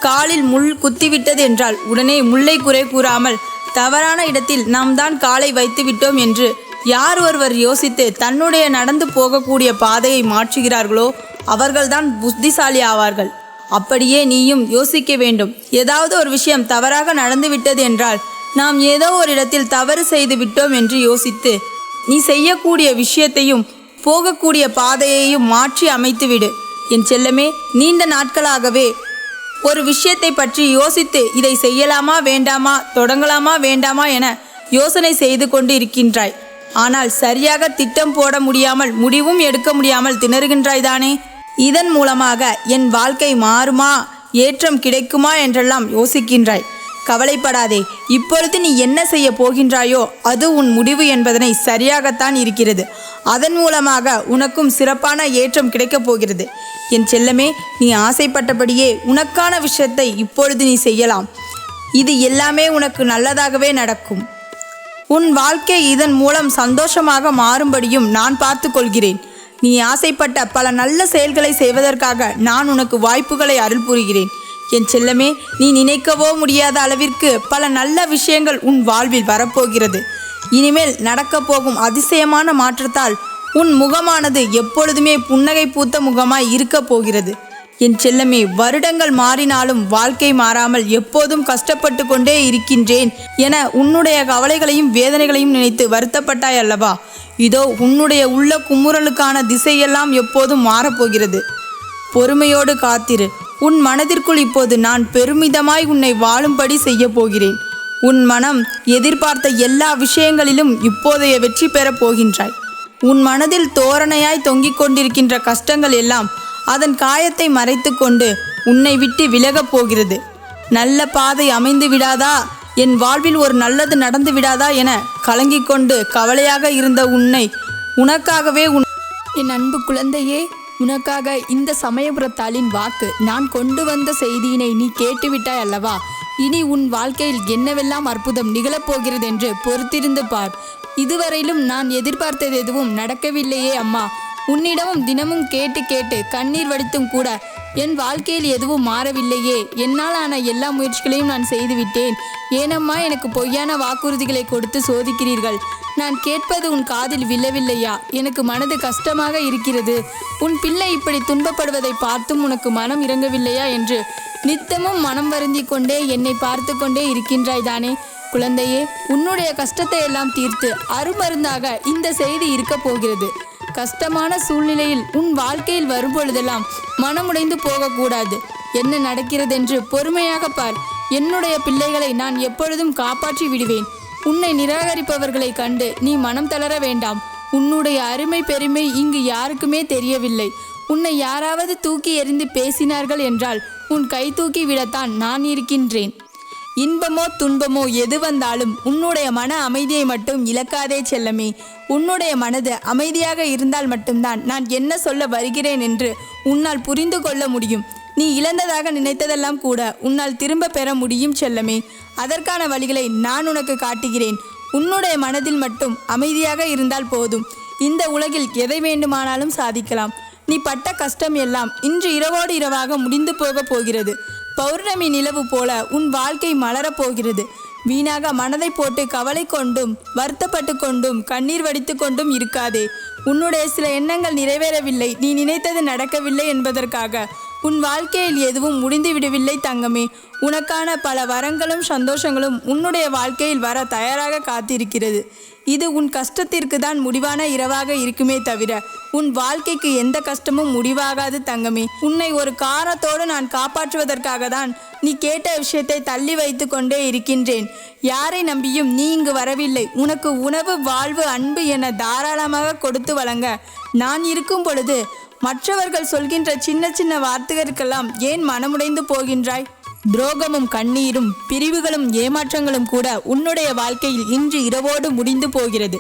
காலில் முள் குத்திவிட்டது என்றால் உடனே முல்லை குறை கூறாமல் தவறான இடத்தில் நாம் தான் காலை வைத்து விட்டோம் என்று யார் ஒருவர் யோசித்து தன்னுடைய நடந்து போகக்கூடிய பாதையை மாற்றுகிறார்களோ அவர்கள்தான் புத்திசாலி ஆவார்கள். அப்படியே நீயும் யோசிக்க வேண்டும். ஏதாவது ஒரு விஷயம் தவறாக நடந்துவிட்டது என்றால் நாம் ஏதோ ஒரு இடத்தில் தவறு செய்து விட்டோம் என்று யோசித்து நீ செய்யக்கூடிய விஷயத்தையும் போகக்கூடிய பாதையையும் மாற்றி அமைத்துவிடு. என் செல்லமே, நீண்ட நாட்களாகவே ஒரு விஷயத்தை பற்றி யோசித்து இதை செய்யலாமா வேண்டாமா, தொடங்கலாமா வேண்டாமா என யோசனை செய்து கொண்டு இருக்கின்றாய். ஆனால் சரியாக திட்டம் போட முடியாமல் முடிவும் எடுக்க முடியாமல் திணறுகின்றாய் தானே. இதன் மூலமாக என் வாழ்க்கை மாறுமா, ஏற்றம் கிடைக்குமா என்றெல்லாம் யோசிக்கின்றாய். கவலைப்படாதே. இப்பொழுது நீ என்ன செய்ய போகின்றாயோ அது உன் முடிவு என்பதனை சரியாகத்தான் இருக்கிறது. அதன் மூலமாக உனக்கும் சிறப்பான ஏற்றம் கிடைக்கப் போகிறது. என் செல்லமே, நீ ஆசைப்பட்டபடியே உனக்கான விஷயத்தை இப்பொழுது நீ செய்யலாம். இது எல்லாமே உனக்கு நல்லதாகவே நடக்கும். உன் வாழ்க்கை இதன் மூலம் சந்தோஷமாக மாறும்படியும் நான் பார்த்து கொள்கிறேன். நீ ஆசைப்பட்ட பல நல்ல செயல்களை செய்வதற்காக நான் உனக்கு வாய்ப்புகளை அருள் புரிகிறேன். என் செல்லமே, நீ நினைக்கவோ முடியாத அளவிற்கு பல நல்ல விஷயங்கள் உன் வாழ்வில் வரப்போகிறது. இனிமேல் நடக்கப் போகும் அதிசயமான மாற்றத்தால் உன் முகமானது எப்பொழுதுமே புன்னகை பூத்த முகமாய் இருக்கப் போகிறது. என் செல்லமே, வருடங்கள் மாறினாலும் வாழ்க்கை மாறாமல் எப்போதும் கஷ்டப்பட்டு கொண்டே இருக்கின்றேன் என உன்னுடைய கவலைகளையும் வேதனைகளையும் நினைத்து வருத்தப்பட்டாய் அல்லவா? இதோ உன்னுடைய உள்ள குமுறலுக்கான திசையெல்லாம் எப்போதும் மாறப்போகிறது. பொறுமையோடு காத்திரு. உன் மனதிற்குள் இப்போது நான் பெருமிதமாய் உன்னை வாழும்படி செய்ய போகிறேன். உன் மனம் எதிர்பார்த்த எல்லா விஷயங்களிலும் இப்போதைய வெற்றி பெறப் போகின்றாய். உன் மனதில் தோரணையாய் தொங்கிக் கொண்டிருக்கின்ற கஷ்டங்கள் எல்லாம் அதன் காயத்தை மறைத்து கொண்டு உன்னை விட்டு விலகப் போகிறது. நல்ல பாதை அமைந்து விடாதா, என் வாழ்வில் ஒரு நல்லது நடந்து விடாதா என கலங்கிக் கொண்டு கவலையாக இருந்த உன்னை உனக்காகவே என் அன்பு குழந்தையே, உனக்காக இந்த சமயபுரத்தாளின் வாக்கு நான் கொண்டு வந்த செய்தியினை நீ கேட்டுவிட்டாய் அல்லவா? இனி உன் வாழ்க்கையில் என்னவெல்லாம் அற்புதம் நிகழப்போகிறது என்று பொறுத்திருந்து பார். இதுவரையிலும் நான் எதிர்பார்த்தது எதுவும் நடக்கவில்லையே அம்மா. உன்னிடமும் தினமும் கேட்டு கேட்டு கண்ணீர் வடித்தும் கூட என் வாழ்க்கையில் எதுவும் மாறவில்லையே. என்னால் ஆன எல்லா முயற்சிகளையும் நான் செய்துவிட்டேன். ஏனம்மா எனக்கு பொய்யான வாக்குறுதிகளை கொடுத்து சோதிக்கிறீர்கள்? நான் கேட்பது உன் காதில் விழவில்லையா? எனக்கு மனது கஷ்டமாக இருக்கிறது. உன் பிள்ளை இப்படி துன்பப்படுவதை பார்த்தும் உனக்கு மனம் இறங்கவில்லையா என்று நித்தமும் மனம் வருந்தி கொண்டே என்னை பார்த்து கொண்டே இருக்கின்றாய் தானே? குழந்தையே, உன்னுடைய கஷ்டத்தை எல்லாம் தீர்த்து அருமருந்தாக இந்த செய்தி இருக்க போகிறது. கஷ்டமான சூழ்நிலையில் உன் வாழ்க்கையில் வரும்பொழுதெல்லாம் மனமுடைந்து போகக்கூடாது. என்ன நடக்கிறதென்று பொறுமையாக பார். என்னுடைய பிள்ளைகளை நான் எப்பொழுதும் காப்பாற்றி விடுவேன். உன்னை நிராகரிப்பவர்களை கண்டு நீ மனம் தளர வேண்டாம். உன்னுடைய அருமை பெருமை இங்கு யாருக்குமே தெரியவில்லை. உன்னை யாராவது தூக்கி எறிந்து பேசினார்கள் என்றால் உன் கை தூக்கி விடத்தான் நான் இருக்கின்றேன். இன்பமோ துன்பமோ எது வந்தாலும் உன்னுடைய மன அமைதியை மட்டும் இழக்காதே செல்லமே. உன்னுடைய மனது அமைதியாக இருந்தால் மட்டும்தான் நான் என்ன சொல்ல வருகிறேன் என்று உன்னால் புரிந்து கொள்ள முடியும். நீ இழந்ததாக நினைத்ததெல்லாம் கூட உன்னால் திரும்ப பெற முடியும் செல்லமே. அதற்கான வழிகளை நான் உனக்கு காட்டுகிறேன். உன்னுடைய மனதில் மட்டும் அமைதியாக இருந்தால் போதும். இந்த உலகில் எதை வேண்டுமானாலும் சாதிக்கலாம். நீ பட்ட கஷ்டம் எல்லாம் இன்று இரவோடு இரவாக முடிந்து போக போகிறது. பௌர்ணமி நிலவு போல உன் வாழ்க்கை மலரப் போகிறது. வீணாக மனதை போட்டு கவலை கொண்டும் வருத்தப்பட்டு கொண்டும் கண்ணீர் வடித்து கொண்டும் இருக்காதே. உன்னுடைய சில எண்ணங்கள் நிறைவேறவில்லை, நீ நினைத்தது நடக்கவில்லை என்பதற்காக உன் வாழ்க்கையில் எதுவும் முடிந்து விடவில்லை தங்கமே. உனக்கான பல வரங்களும் சந்தோஷங்களும் உன்னுடைய வாழ்க்கையில் வர தயாராக காத்திருக்கிறது. இது உன் கஷ்டத்திற்கு தான் முடிவான இரவாக இருக்குமே தவிர உன் வாழ்க்கைக்கு எந்த கஷ்டமும் முடிவாகாது தங்கமே. உன்னை ஒரு காரணத்தோடு நான் காப்பாற்றுவதற்காக தான் நீ கேட்ட விஷயத்தை தள்ளி வைத்து கொண்டே இருக்கின்றேன். யாரை நம்பியும் நீ இங்கு வரவில்லை. உனக்கு உணவு, வாழ்வு, அன்பு என தாராளமாக கொடுத்து வழங்க நான் இருக்கும் பொழுது மற்றவர்கள் சொல்கின்ற சின்ன சின்ன வார்த்தைகளுக்கெல்லாம் ஏன் மனமுடைந்து போகின்றாய்? துரோகமும் கண்ணீரும் பிரிவுகளும் ஏமாற்றங்களும் கூட உன்னுடைய வாழ்க்கையில் இன்று இரவோடு முடிந்து போகிறது.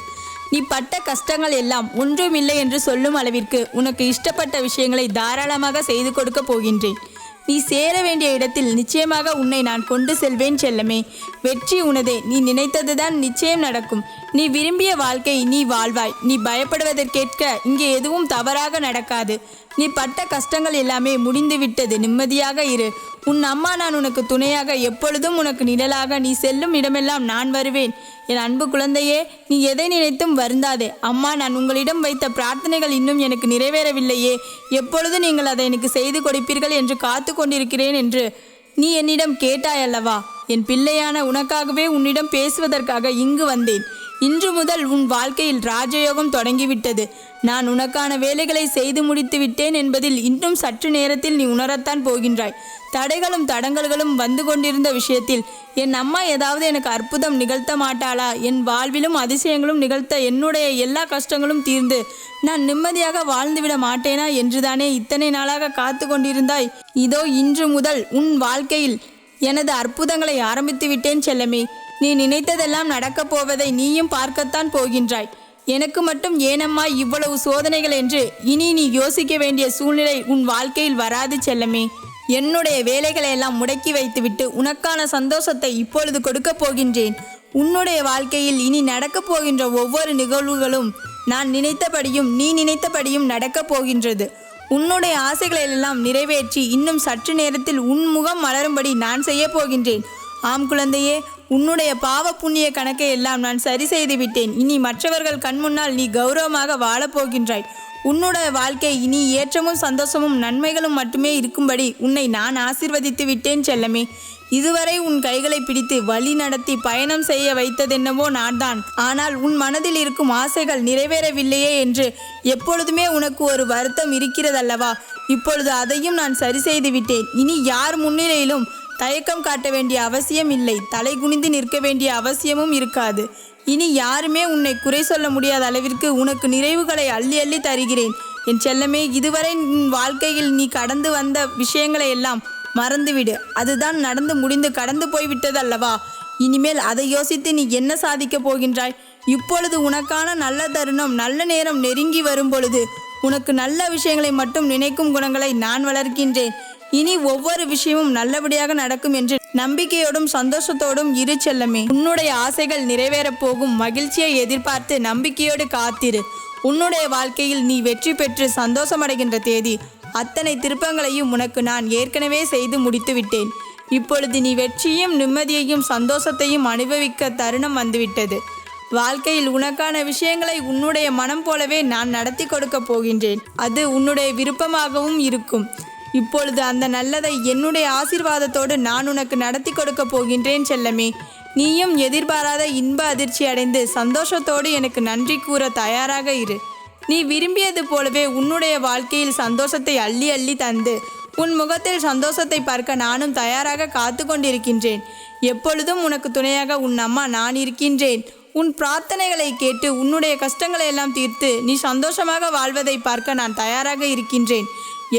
நீ பட்ட கஷ்டங்கள் எல்லாம் ஒன்றுமில்லை என்று சொல்லும் அளவிற்கு உனக்கு இஷ்டப்பட்ட விஷயங்களை தாராளமாக செய்து கொடுக்க போகின்றேன். நீ சேர வேண்டிய இடத்தில் நிச்சயமாக உன்னை நான் கொண்டு செல்வேன் செல்லமே. வெற்றி உனதே. நீ நினைத்ததுதான் நிச்சயம் நடக்கும். நீ விரும்பிய வாழ்க்கை நீ வாழ்வாய். நீ பயப்படுவதற்கேற்க இங்கே எதுவும் தவறாக நடக்காது. நீ பட்ட கஷ்டங்கள் எல்லாமே முடிந்து விட்டது. நிம்மதியாக இரு. உன் அம்மா நான் உனக்கு துணையாக, எப்பொழுதும் உனக்கு நிழலாக, நீ செல்லும் இடமெல்லாம் நான் வருவேன். என் அன்பு குழந்தையே, நீ எதை நினைத்தும் வருந்தாதே. அம்மா, நான் உங்களிடம் வைத்த பிரார்த்தனைகள் இன்னும் எனக்கு நிறைவேறவில்லையே, எப்பொழுது நீங்கள் அதை எனக்கு செய்து கொடுப்பீர்கள் என்று காத்து கொண்டிருக்கிறேன் என்று நீ என்னிடம் கேட்டாயல்லவா? என் பிள்ளையான உனக்காகவே உன்னிடம் பேசுவதற்காக இங்கு வந்தேன். இன்று முதல் உன் வாழ்க்கையில் ராஜயோகம் தொடங்கிவிட்டது. நான் உனக்கான வேலைகளை செய்து முடித்து விட்டேன் என்பதில் இன்னும் சற்று நேரத்தில் நீ உணரத்தான் போகின்றாய். தடைகளும் தடங்கல்களும் வந்து கொண்டிருந்த விஷயத்தில் என் அம்மா ஏதாவது எனக்கு அற்புதம் நிகழ்த்த மாட்டாளா? என் வாழ்விலும் அதிசயங்களும் நிகழ்த்த என்னுடைய எல்லா கஷ்டங்களும் தீர்ந்து நான் நிம்மதியாக வாழ்ந்துவிட மாட்டேனா என்றுதானே இத்தனை நாளாக காத்து கொண்டிருந்தாய். இதோ இன்று முதல் உன் வாழ்க்கையில் எனது அற்புதங்களை ஆரம்பித்து விட்டேன் செல்லமே. நீ நினைத்ததெல்லாம் நடக்கப் போவதை நீயும் பார்க்கத்தான் போகின்றாய். எனக்கு மட்டும் ஏனம்மா இவ்வளவு சோதனைகள் என்று இனி நீ யோசிக்க வேண்டிய சூழ்நிலை உன் வாழ்க்கையில் வராது செல்லமே. என்னுடைய வேலைகளை எல்லாம் முடக்கி வைத்துவிட்டு உனக்கான சந்தோஷத்தை இப்பொழுது கொடுக்கப் போகின்றேன். உன்னுடைய வாழ்க்கையில் இனி நடக்கப் போகின்ற ஒவ்வொரு நிகழ்வுகளும் நான் நினைத்தபடியும் நீ நினைத்தபடியும் நடக்கப் போகின்றது. உன்னுடைய ஆசைகளை எல்லாம் நிறைவேற்றி இன்னும் சற்று நேரத்தில் உன் முகம் மலரும்படி நான் செய்ய போகின்றேன். ஆம் குழந்தையே, உன்னுடைய பாவ புண்ணிய கணக்கை எல்லாம் நான் சரி செய்து விட்டேன். இனி மற்றவர்கள் கண் முன்னால் நீ கௌரவமாக வாழப்போகின்றாய். உன்னுடைய வாழ்க்கை இனி ஏற்றமும் சந்தோஷமும் நன்மைகளும் மட்டுமே இருக்கும்படி உன்னை நான் ஆசீர்வதித்து விட்டேன் செல்லமே. இதுவரை உன் கைகளை பிடித்து வழி நடத்தி பயணம் செய்ய வைத்ததென்னவோ நான்தான். ஆனால் உன் மனதில் இருக்கும் ஆசைகள் நிறைவேறவில்லையே என்று எப்பொழுதுமே உனக்கு ஒரு வருத்தம் இருக்கிறதல்லவா? இப்பொழுது அதையும் நான் சரி செய்து விட்டேன். இனி யார் முன்னிலையிலும் தயக்கம் காட்ட வேண்டிய அவசியம் இல்லை. தலை குனிந்து நிற்க வேண்டிய அவசியமும் இருக்காது. இனி யாருமே உன்னை குறை சொல்ல முடியாத அளவிற்கு உனக்கு நிறைவுகளை அள்ளி அள்ளி தருகிறேன் என் செல்லமே. இதுவரை உன் வாழ்க்கையில் நீ கடந்து வந்த விஷயங்களை எல்லாம் மறந்துவிடு. அதுதான் நடந்து முடிந்து கடந்து போய்விட்டது அல்லவா? இனிமேல் அதை யோசித்து நீ என்ன சாதிக்கப் போகின்றாய்? இப்பொழுது உனக்கான நல்ல தருணம், நல்ல நேரம் நெருங்கி வரும் பொழுது உனக்கு நல்ல விஷயங்களை மட்டும் நினைக்கும் குணங்களை நான் வளர்க்கின்றேன். இனி ஒவ்வொரு விஷயமும் நல்லபடியாக நடக்கும் என்று நம்பிக்கையோடும் சந்தோஷத்தோடும் இரு செல்லமே. உன்னுடைய ஆசைகள் நிறைவேறப் போகும் மகிழ்ச்சியை எதிர்பார்த்து நம்பிக்கையோடு காத்திரு. உன்னுடைய வாழ்க்கையில் நீ வெற்றி பெற்று சந்தோஷமடைகின்ற தேதி அத்தனை திருப்பங்களையும் உனக்கு நான் ஏற்கனவே செய்து முடித்து விட்டேன். இப்பொழுது நீ வெற்றியும் நிம்மதியையும் சந்தோஷத்தையும் அனுபவிக்க தருணம் வந்துவிட்டது. வாழ்க்கையில் உனக்கான விஷயங்களை உன்னுடைய மனம் போலவே நான் நடத்தி கொடுக்க போகின்றேன். அது உன்னுடைய விருப்பமாகவும் இருக்கும். இப்பொழுது அந்த நல்லதை என்னுடைய ஆசீர்வாதத்தோடு நான் உனக்கு நடத்தி கொடுக்க போகின்றேன் செல்லமே. நீயும் எதிர்பாராத இன்ப அதிர்ச்சி அடைந்து சந்தோஷத்தோடு எனக்கு நன்றி கூற தயாராக இரு. நீ விரும்பியது போலவே உன்னுடைய வாழ்க்கையில் சந்தோஷத்தை அள்ளி அள்ளி தந்து உன் முகத்தில் சந்தோஷத்தை பார்க்க நானும் தயாராக காத்து கொண்டிருக்கின்றேன். எப்பொழுதும் உனக்கு துணையாக உன் அம்மா நான் இருக்கின்றேன். உன் பிரார்த்தனைகளை கேட்டு உன்னுடைய கஷ்டங்களை எல்லாம் தீர்த்து நீ சந்தோஷமாக வாழ்வதை பார்க்க நான் தயாராக இருக்கின்றேன்.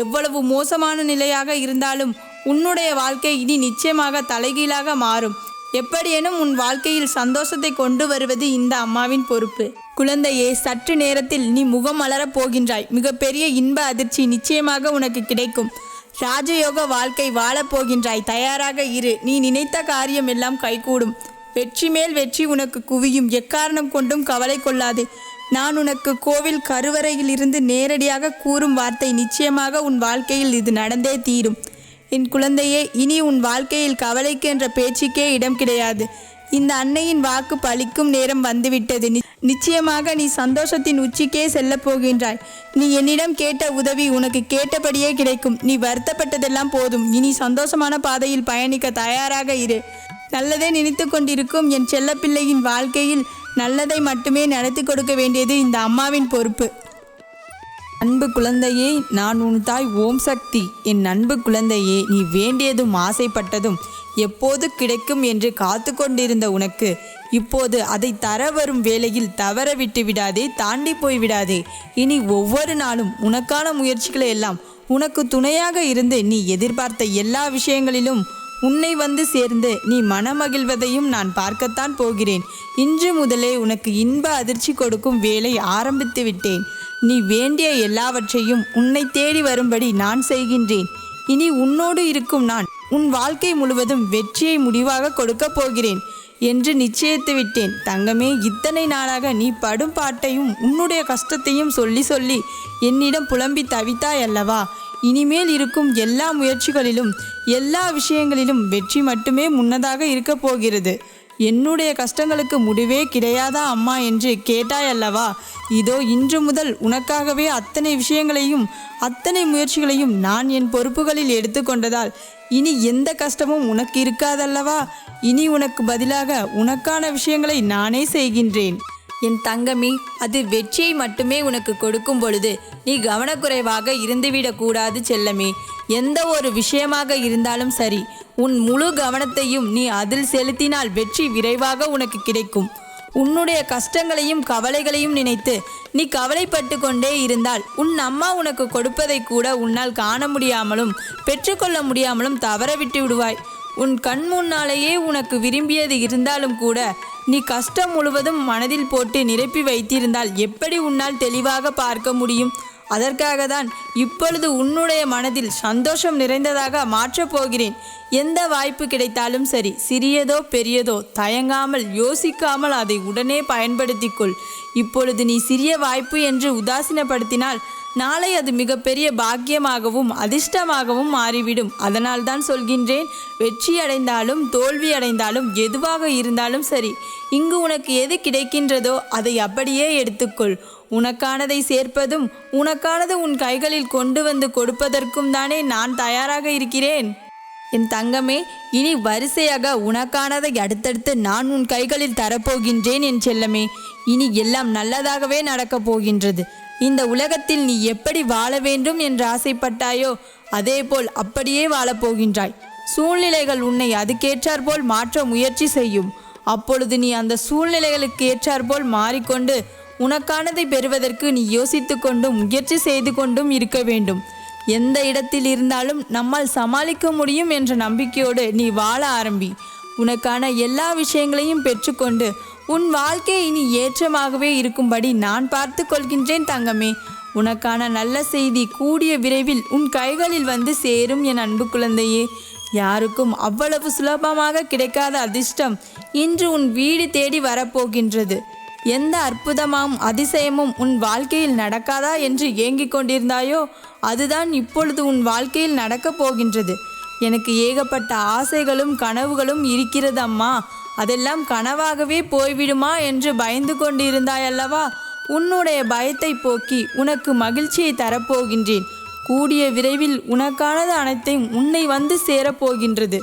எவ்வளவு மோசமான நிலையாக இருந்தாலும் உன்னுடைய வாழ்க்கை இனி நிச்சயமாக தலைகீழாக மாறும். எப்படியேனும் உன் வாழ்க்கையில் சந்தோஷத்தை கொண்டு வருவது இந்த அம்மாவின் பொறுப்பு. குழந்தையே, சற்று நேரத்தில் நீ முகம் மலரப் போகின்றாய். மிகப்பெரிய இன்ப அதிர்ச்சி நிச்சயமாக உனக்கு கிடைக்கும். ராஜயோக வாழ்க்கை வாழப்போகின்றாய். தயாராக இரு. நீ நினைத்த காரியம் எல்லாம் கைகூடும். வெற்றி மேல் வெற்றி உனக்கு குவியும். எக்காரணம் கொண்டும் கவலை கொள்ளாதே. நான் உனக்கு கோவில் கருவறையில் இருந்து நேரடியாக கூறும் வார்த்தை நிச்சயமாக உன் வாழ்க்கையில் இது நடந்தே தீரும். என் குழந்தையே, இனி உன் வாழ்க்கையில் கவலைக்கு என்ற பேச்சுக்கே இடம் கிடையாது. இந்த அன்னையின் வாக்கு பலிக்கும் நேரம் வந்துவிட்டது. நிச்சயமாக நீ சந்தோஷத்தின் உச்சிக்கே செல்லப் போகின்றாய். நீ என்னிடம் கேட்ட உதவி உனக்கு கேட்டபடியே கிடைக்கும். நீ வருத்தப்பட்டதெல்லாம் போதும். இனி சந்தோஷமான பாதையில் பயணிக்க தயாராக இரு. நல்லதே நினைத்து கொண்டிருக்கும் என் செல்லப்பிள்ளையின் வாழ்க்கையில் நல்லதை மட்டுமே நடத்தி கொடுக்க வேண்டியது இந்த அம்மாவின் பொறுப்பு. அன்பு குழந்தையே, நான் உன் தாய் ஓம் சக்தி. என் அன்பு குழந்தையே, நீ வேண்டியதும் ஆசைப்பட்டதும் எப்போது கிடைக்கும் என்று காத்து கொண்டிருந்த உனக்கு இப்போது அதை தர வரும் வேளையில் தவற விட்டு விடாதே, தாண்டி போய் விடாதே. இனி ஒவ்வொரு நாளும் உனக்கான முயற்சிகளை எல்லாம் உனக்கு துணையாக இருந்து நீ எதிர்பார்த்த எல்லா விஷயங்களிலும் உன்னை வந்து சேர்ந்து நீ மனமகிழ்வதையும் நான் பார்க்கத்தான் போகிறேன். இன்று முதலே உனக்கு இன்ப அதிர்ச்சி கொடுக்கும் வேலை ஆரம்பித்து விட்டேன். நீ வேண்டிய எல்லாவற்றையும் உன்னை தேடி வரும்படி நான் செய்கின்றேன். இனி உன்னோடு இருக்கும் நான் உன் வாழ்க்கை முழுவதும் வெற்றியை முடிவாக கொடுக்கப் போகிறேன் என்று நிச்சயித்து விட்டேன். தங்கமே, இத்தனை நாளாக நீ படும் பாட்டையும் உன்னுடைய கஷ்டத்தையும் சொல்லி சொல்லி என்னிடம் புலம்பி தவித்தாய் அல்லவா? இனிமேல் இருக்கும் எல்லா முயற்சிகளிலும் எல்லா விஷயங்களிலும் வெற்றி மட்டுமே முன்னதாக இருக்கப் போகிறது. என்னுடைய கஷ்டங்களுக்கு முடிவே கிடையாதா அம்மா என்று கேட்டாய் அல்லவா? இதோ இன்று முதல் உனக்காகவே அத்தனை விஷயங்களையும் அத்தனை முயற்சிகளையும் நான் என் பொறுப்புகளில் எடுத்துக்கொண்டதால் இனி எந்த கஷ்டமும் உனக்கு இருக்காதல்லவா? இனி உனக்கு பதிலாக உனக்கான விஷயங்களை நானே செய்கின்றேன். என் தங்கமி, அது வெற்றியை மட்டுமே உனக்கு கொடுக்கும் பொழுது நீ கவனக்குறைவாக இருந்துவிடக்கூடாது செல்லமே. எந்த ஒரு விஷயமாக இருந்தாலும் சரி, உன் முழு கவனத்தையும் நீ அதில் செலுத்தினால் வெற்றி விரைவாக உனக்கு கிடைக்கும். உன்னுடைய கஷ்டங்களையும் கவலைகளையும் நினைத்து நீ கவலைப்பட்டு கொண்டே இருந்தால் உன் அம்மா உனக்கு கொடுப்பதை கூட உன்னால் காண முடியாமலும் பெற்றுக்கொள்ள முடியாமலும் தவற விட்டு விடுவாய். உன் கண் முன்னாலேயே உனக்கு விரும்பியது இருந்தாலும் கூட நீ கஷ்டம் முழுவதும் மனதில் போட்டு நிரப்பி வைத்திருந்தால் எப்படி உன்னால் தெளிவாக பார்க்க முடியும்? அதற்காக தான் இப்பொழுது உன்னுடைய மனதில் சந்தோஷம் நிறைந்ததாக மாற்றப் போகிறேன். எந்த வாய்ப்பு கிடைத்தாலும் சரி, சிறியதோ பெரியதோ, தயங்காமல் யோசிக்காமல் அதை உடனே பயன்படுத்திக்கொள். இப்பொழுது நீ சிறிய வாய்ப்பு என்று உதாசீனப்படுத்தினால் நாளை அது மிகப்பெரிய பாக்கியமாகவும் அதிர்ஷ்டமாகவும் மாறிவிடும். அதனால் தான் சொல்கின்றேன், வெற்றி அடைந்தாலும் தோல்வி அடைந்தாலும் எதுவாக இருந்தாலும் சரி, இங்கு உனக்கு எது கிடைக்கின்றதோ அதை அப்படியே எடுத்துக்கொள். உனக்கானதை சேர்ப்பதும் உனக்கானது உன் கைகளில் கொண்டு வந்து கொடுப்பதற்கும் தானே நான் தயாராக இருக்கிறேன். என் தங்கமே, இனி வரிசையாக உனக்கானதை அடுத்தடுத்து நான் உன் கைகளில் தரப்போகின்றேன் என் செல்லமே. இனி எல்லாம் நல்லதாகவே நடக்கப் போகின்றது. இந்த உலகத்தில் நீ எப்படி வாழ வேண்டும் என்று ஆசைப்பட்டாயோ அதேபோல் அப்படியே வாழப்போகின்றாய். சூழ்நிலைகள் உன்னை அதுக்கேற்றாற்போல் மாற்ற முயற்சி செய்யும். அப்பொழுது நீ அந்த சூழ்நிலைகளுக்கு ஏற்றாற்போல் மாறிக்கொண்டு உனக்கானதை பெறுவதற்கு நீ யோசித்து கொண்டும் முயற்சி செய்து கொண்டும் இருக்க வேண்டும். எந்த இடத்தில் இருந்தாலும் நம்மால் சமாளிக்க முடியும் என்ற நம்பிக்கையோடு நீ வாழ ஆரம்பி. உனக்கான எல்லா விஷயங்களையும் பெற்றுக்கொண்டு உன் வாழ்க்கை இனி ஏற்றமாகவே இருக்கும்படி நான் பார்த்து கொள்கின்றேன் தங்கமே. உனக்கான நல்ல செய்தி கூடிய விரைவில் உன் கைகளில் வந்து சேரும் என் அன்பு குழந்தையே. யாருக்கும் அவ்வளவு சுலபமாக கிடைக்காத அதிர்ஷ்டம் இன்று உன் வீடு தேடி வரப்போகின்றது. எந்த அற்புதமும் அதிசயமும் உன் வாழ்க்கையில் நடக்காதா என்று ஏங்கிக் கொண்டிருந்தாயோ அதுதான் இப்பொழுது உன் வாழ்க்கையில் நடக்கப் போகின்றது. எனக்கு ஏகப்பட்ட ஆசைகளும் கனவுகளும் இருக்கிறது அம்மா. அதெல்லாம் கனவாகவே போய்விடுமா என்று பயந்து கொண்டிருந்தாய் அல்லவா? உன்னுடைய பயத்தை போக்கி உனக்கு மகிழ்ச்சியை தரப்போகின்றேன். கூடிய விரைவில் உனக்கானது அனைத்தையும் உன்னை வந்து சேரப்போகின்றது.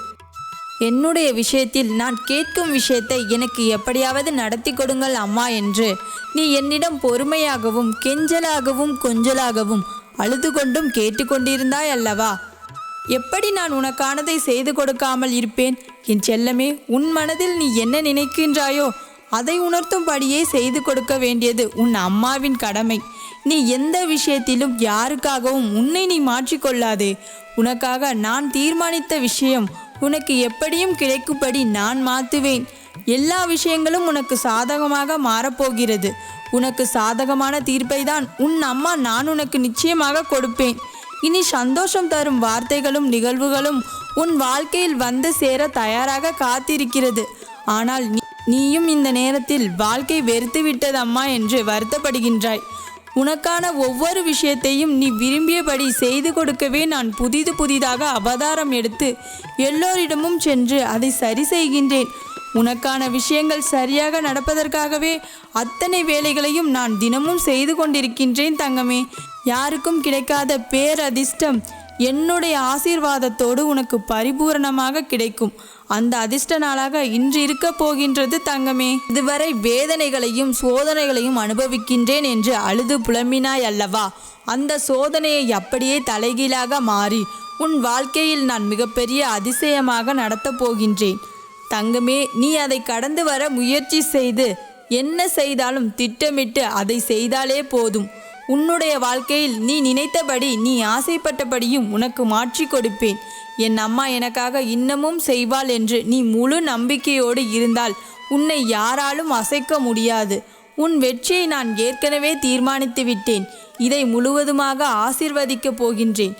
என்னுடைய விஷயத்தில் நான் கேட்கும் விஷயத்தை எனக்கு எப்படியாவது நடத்தி கொடுங்கள் அம்மா என்று நீ என்னிடம் பொறுமையாகவும் கெஞ்சலாகவும் கொஞ்சலாகவும் அழுது கொண்டும் கேட்டுக்கொண்டிருந்தாய் அல்லவா? எப்படி நான் உனக்கானதை செய்து கொடுக்காமல் இருப்பேன்? என் செல்லமே, உன் மனதில் நீ என்ன நினைக்கின்றாயோ அதை உணர்த்தும்படியே செய்து கொடுக்க வேண்டியது உன் அம்மாவின் கடமை. நீ எந்த விஷயத்திலும் யாருக்காகவும் உன்னை நீ மாற்றிக்கொள்ளாதே. உனக்காக நான் தீர்மானித்த விஷயம் உனக்கு எப்படியும் கிடைக்கும்படி நான் மாற்றுவேன். எல்லா விஷயங்களும் உனக்கு சாதகமாக மாறப்போகிறது. உனக்கு சாதகமான தீர்ப்பை தான் உன் அம்மா நான் உனக்கு நிச்சயமாக கொடுப்பேன். இனி சந்தோஷம் தரும் வார்த்தைகளும் நிகழ்வுகளும் உன் வாழ்க்கையில் வந்து சேர தயாராக காத்திருக்கிறது. ஆனால் நீயும் இந்த நேரத்தில் வாழ்க்கை வெறுத்து விட்டது அம்மா என்று வருத்தப்படுகின்றாய். உனக்கான ஒவ்வொரு விஷயத்தையும் நீ விரும்பியபடி செய்து கொடுக்கவே நான் புதிதாக அவதாரம் எடுத்து எல்லோரிடமும் சென்று அதை சரி செய்கின்றேன். உனக்கான விஷயங்கள் சரியாக நடப்பதற்காகவே அத்தனை வேலைகளையும் நான் தினமும் செய்து கொண்டிருக்கின்றேன் தங்கமே. யாருக்கும் கிடைக்காத பேரதிர்ஷ்டம் என்னுடைய ஆசீர்வாதத்தோடு உனக்கு பரிபூரணமாக கிடைக்கும். அந்த அதிர்ஷ்ட நாளாக இன்று இருக்க போகின்றது தங்கமே. இதுவரை வேதனைகளையும் சோதனைகளையும் அனுபவிக்கின்றேன் என்று அழுது புலம்பினாய் அல்லவா? அந்த சோதனையை அப்படியே தலைகீழாக மாறி உன் வாழ்க்கையில் நான் மிகப்பெரிய அதிசயமாக நடத்தப் போகின்றேன் தங்கமே. நீ அதை கடந்து வர முயற்சி செய்து என்ன செய்தாலும் திட்டமிட்டு அதை செய்தாலே போதும். உன்னுடைய வாழ்க்கையில் நீ நினைத்தபடி நீ ஆசைப்பட்டபடியும் உனக்கு மாற்றி கொடுப்பேன். என் அம்மா எனக்காக இன்னமும் செய்வாள் என்று நீ முழு நம்பிக்கையோடு இருந்தால் உன்னை யாராலும் அசைக்க முடியாது. உன் வெற்றியை நான் ஏற்கனவே தீர்மானித்து விட்டேன். இதை முழுவதுமாக ஆசீர்வதிக்கப் போகின்றேன்.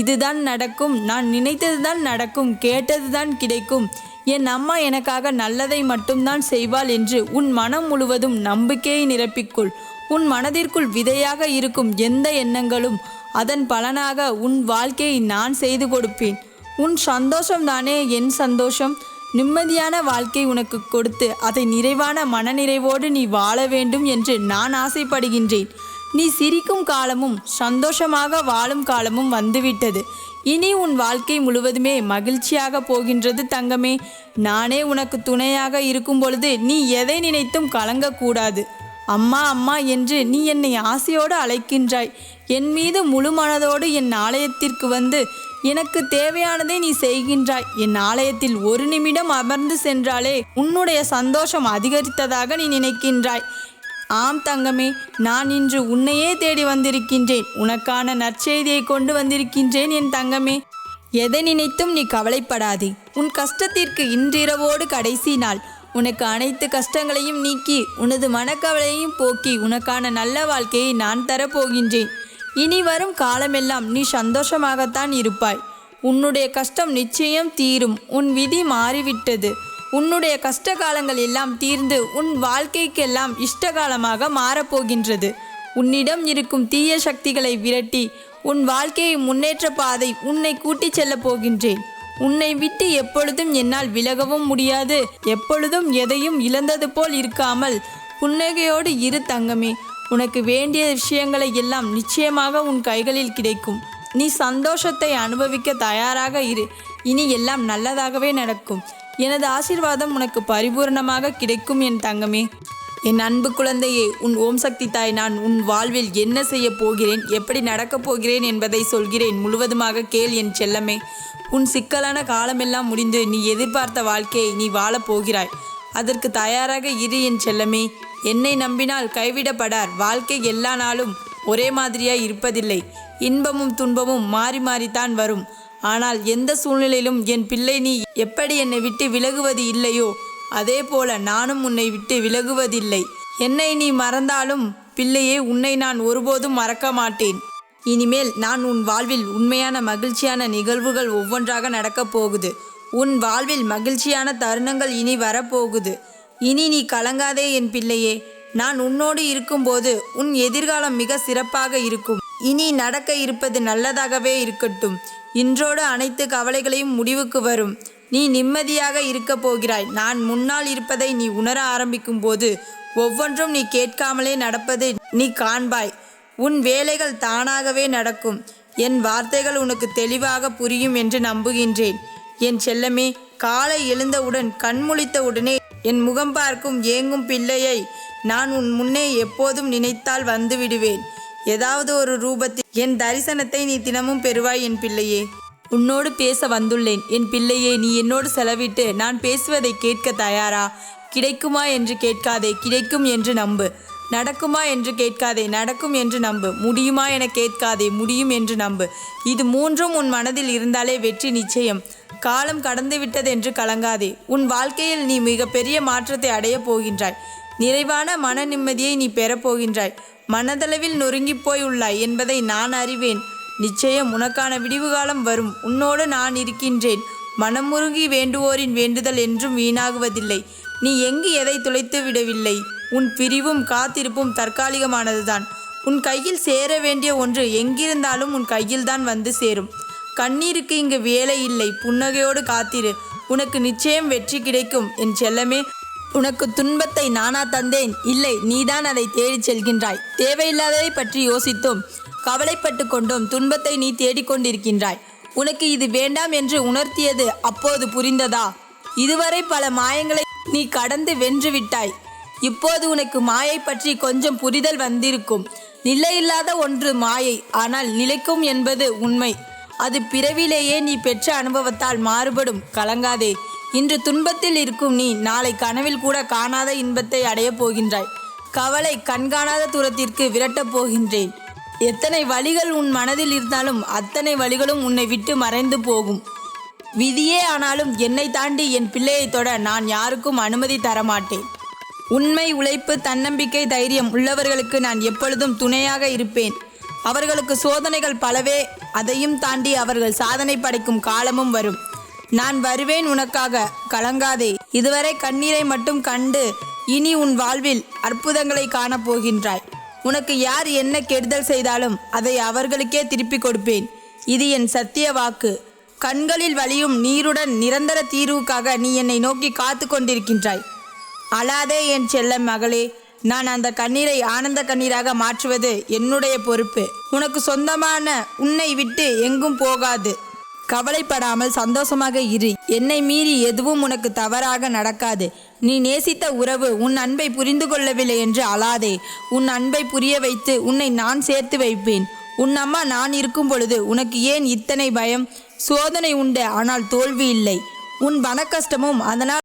இதுதான் நடக்கும். நான் நினைத்ததுதான் நடக்கும். கேட்டதுதான் கிடைக்கும். என் அம்மா எனக்காக நல்லதை மட்டும்தான் செய்வாள் என்று உன் மனம் முழுவதும் நம்பிக்கையை நிரப்பிக்கொள். உன் மனதிற்குள் விதையாக இருக்கும் எந்த எண்ணங்களும் அதன் பலனாக உன் வாழ்க்கையை நான் செய்து கொடுப்பேன். உன் சந்தோஷம்தானே என் சந்தோஷம். நிம்மதியான வாழ்க்கை உனக்கு கொடுத்து அதை நிறைவான மனநிறைவோடு நீ வாழ வேண்டும் என்று நான் ஆசைப்படுகின்றேன். நீ சிரிக்கும் காலமும் சந்தோஷமாக வாழும் காலமும் வந்துவிட்டது. இனி உன் வாழ்க்கை முழுவதுமே மகிழ்ச்சியாக போகின்றது தங்கமே. நானே உனக்கு துணையாக இருக்கும் பொழுது நீ எதை நினைத்தும் கலங்கக்கூடாது. அம்மா அம்மா என்று நீ என்னை ஆசையோடு அழைக்கின்றாய். என் மீது முழு மனதோடு என் ஆலயத்திற்கு வந்து எனக்கு தேவையானதை நீ செய்கின்றாய். என் ஆலயத்தில் ஒரு நிமிடம் அமர்ந்து சென்றாலே உன்னுடைய சந்தோஷம் அதிகரித்ததாக நீ நினைக்கின்றாய். ஆம் தங்கமே, நான் இன்று உன்னையே தேடி வந்திருக்கின்றேன். உனக்கான நற்செய்தியை கொண்டு வந்திருக்கின்றேன் என் தங்கமே. எதை நினைத்தும் நீ கவலைப்படாதே. உன் கஷ்டத்திற்கு இன்றிரவோடு கடைசி நாள். உனக்கு அனைத்து கஷ்டங்களையும் நீக்கி உனது மனக்கவலையையும் போக்கி உனக்கான நல்ல வாழ்க்கையை நான் தரப்போகின்றேன். இனி வரும் காலமெல்லாம் நீ சந்தோஷமாகத்தான் இருப்பாய். உன்னுடைய கஷ்டம் நிச்சயம் தீரும். உன் விதி மாறிவிட்டது. உன்னுடைய கஷ்ட காலங்கள் எல்லாம் தீர்ந்து உன் வாழ்க்கைக்கெல்லாம் இஷ்டகாலமாக மாறப்போகின்றது. உன்னிடம் இருக்கும் தீய சக்திகளை விரட்டி உன் வாழ்க்கையை முன்னேற்ற பாதை உன்னை கூட்டிச் செல்லப் போகின்றேன். உன்னை விட்டு எப்பொழுதும் என்னால் விலகவும் முடியாது. எப்பொழுதும் எதையும் இழந்தது போல் இருக்காமல் புன்னகையோடு இரு தங்கமே. உனக்கு வேண்டிய விஷயங்களை எல்லாம் நிச்சயமாக உன் கைகளில் கிடைக்கும். நீ சந்தோஷத்தை அனுபவிக்க தயாராக இரு. இனி எல்லாம் நல்லதாகவே நடக்கும். எனது ஆசீர்வாதம் உனக்கு பரிபூர்ணமாக கிடைக்கும் என் தங்கமே. என் அன்பு குழந்தையே, உன் ஓம் சக்தி தாய் நான் உன் வாழ்வில் என்ன செய்ய போகிறேன், எப்படி நடக்கப் போகிறேன் என்பதை சொல்கிறேன். முழுவதுமாக கேள் என் செல்லமே. உன் சிக்கலான காலமெல்லாம் முடிந்து நீ எதிர்பார்த்த வாழ்க்கையை நீ வாழப் போகிறாய். அதற்கு தயாராக இரு என் செல்லமே. என்னை நம்பினால் கைவிடப்படார். வாழ்க்கை எல்லா நாளும் ஒரே மாதிரியாய் இருப்பதில்லை. இன்பமும் துன்பமும் மாறி மாறித்தான் வரும். ஆனால் எந்த சூழ்நிலையிலும் என் பிள்ளை நீ எப்படி என்னை விட்டு விலகுவது இல்லையோ அதே போல நானும் உன்னை விட்டு விலகுவதில்லை. என்னை நீ மறந்தாலும் பிள்ளையே, உன்னை நான் ஒருபோதும் மறக்க மாட்டேன். இனிமேல் நான் உன் வாழ்வில் உண்மையான மகிழ்ச்சியான நிகழ்வுகள் ஒவ்வொன்றாக நடக்கப் போகுது. உன் வாழ்வில் மகிழ்ச்சியான தருணங்கள் இனி வரப்போகுது. இனி நீ கலங்காதே என் பிள்ளையே. நான் உன்னோடு இருக்கும்போது உன் எதிர்காலம் மிக சிறப்பாக இருக்கும். இனி நடக்க இருப்பது நல்லதாகவே இருக்கட்டும். இன்றோடு அனைத்து கவலைகளையும் முடிவுக்கு வரும். நீ நிம்மதியாக இருக்கப் போகிறாய். நான் முன்னால் இருப்பதை நீ உணர ஆரம்பிக்கும் போது ஒவ்வொன்றும் நீ கேட்காமலே நடப்பதை நீ காண்பாய். உன் வேலைகள் தானாகவே நடக்கும். என் வார்த்தைகள் உனக்கு தெளிவாக புரியும் என்று நம்புகின்றேன். என் செல்லமே, காலை எழுந்தவுடன் கண்முழித்தவுடனே என் முகம் பார்க்கும் ஏங்கும் பிள்ளையை நான் உன் முன்னே எப்போதும் நினைத்தால் வந்து விடுவேன். ஏதாவது ஒரு ரூபத்தில் என் தரிசனத்தை நீ தினமும் பெறுவாய் என் பிள்ளையே. உன்னோடு பேச வந்துள்ளேன் என் பிள்ளையே. நீ என்னோடு செலவிட்டு நான் பேசுவதை கேட்க தயாரா? கிடைக்குமா என்று கேட்காதே, கிடைக்கும் என்று நம்பு. நடக்குமா என்று கேட்காதே, நடக்கும் என்று நம்பு. முடியுமா என கேட்காதே, முடியும் என்று நம்பு. இது மூன்றும் உன் மனதில் இருந்தாலே வெற்றி நிச்சயம். காலம் கடந்து விட்டதென்று கலங்காதே. உன் வாழ்க்கையில் நீ மிகப்பெரிய மாற்றத்தை அடையப் போகின்றாய். நிறைவான மன நிம்மதியை நீ பெறப்போகின்றாய். மனதளவில் நொறுங்கிப் போய் உள்ளாய் என்பதை நான் அறிவேன். நிச்சயம் உனக்கான விடிவு காலம் வரும். உன்னோடு நான் இருக்கின்றேன். மனமுருகி வேண்டுவோரின் வேண்டுதல் என்றும் வீணாகுவதில்லை. நீ எங்கு எதை துளைத்து விடவில்லை. உன் பிரிவும் காத்திருப்பும் தற்காலிகமானதுதான். உன் கையில் சேர வேண்டிய ஒன்று எங்கிருந்தாலும் உன் கையில்தான் வந்து சேரும். கண்ணீருக்கு இங்கு வேலை இல்லை. புன்னகையோடு காத்திரு. உனக்கு நிச்சயம் வெற்றி கிடைக்கும் என் செல்லமே. உனக்கு துன்பத்தை நானா தந்தேன்? இல்லை, நீதான் அதை தேடிச் செல்கின்றாய். தேவையில்லாததை பற்றி யோசித்தும் கவலைப்பட்டு கொண்டும் துன்பத்தை நீ தேடிக்கொண்டிருக்கின்றாய். உனக்கு இது வேண்டாம் என்று உணர்த்தியது அப்போது புரிந்ததா? இதுவரை பல மாயங்களை நீ கடந்து வென்று விட்டாய். இப்போது உனக்கு மாயை பற்றி கொஞ்சம் புரிதல் வந்திருக்கும். நிலையில்லாத ஒன்று மாயை, ஆனால் நிலைக்கும் என்பது உண்மை. அது பிறவிலேயே நீ பெற்ற அனுபவத்தால் மாறுபடும். கலங்காதே. இன்று துன்பத்தில் இருக்கும் நீ நாளை கனவில் கூட காணாத இன்பத்தை அடையப் போகின்றாய். கவலை கண்காணாத தூரத்திற்கு விரட்டப் போகின்றேன். எத்தனை வழிகள் உன் மனதில் இருந்தாலும் அத்தனை வழிகளும் உன்னை விட்டு மறைந்து போகும். விதியே ஆனாலும் என்னை தாண்டி என் பிள்ளையை தொட நான் யாருக்கும் அனுமதி தரமாட்டேன். உண்மை, உழைப்பு, தன்னம்பிக்கை, தைரியம் உள்ளவர்களுக்கு நான் எப்பொழுதும் துணையாக இருப்பேன். அவர்களுக்கு சோதனைகள் பலவே, அதையும் தாண்டி அவர்கள் சாதனை படைக்கும் காலமும் வரும். நான் வருவேன் உனக்காக. கலங்காதே. இதுவரை கண்ணீரை மட்டும் கண்டு இனி உன் வாழ்வில் அற்புதங்களை காணப்போகின்றாய். உனக்கு யார் என்ன கெடுதல் செய்தாலும் அதை அவர்களுக்கே திருப்பி கொடுப்பேன். இது என் சத்திய வாக்கு. கண்களில் வழியும் நீருடன் நிரந்தர தீர்வுக்காக நீ என்னை நோக்கி காத்து கொண்டிருக்கின்றாய். அழாதே என் செல்ல மகளே. நான் அந்த கண்ணீரை ஆனந்த கண்ணீராக மாற்றுவது என்னுடைய பொறுப்பு. உனக்கு சொந்தமான உன்னை விட்டு எங்கும் போகாது. கவலைப்படாமல் சந்தோஷமாக இரு. என்னை மீறி எதுவும் உனக்கு தவறாக நடக்காது. நீ நேசித்த உறவு உன் அன்பை புரிந்து கொள்ளவில்லை என்று அழாதே. உன் அன்பை புரிய வைத்து உன்னை நான் சேர்த்து வைப்பேன். உன் அம்மா நான் இருக்கும் பொழுது உனக்கு ஏன் இத்தனை பயம்? சோதனை உண்டு, ஆனால் தோல்வி இல்லை. உன் மன கஷ்டமும் அதனால்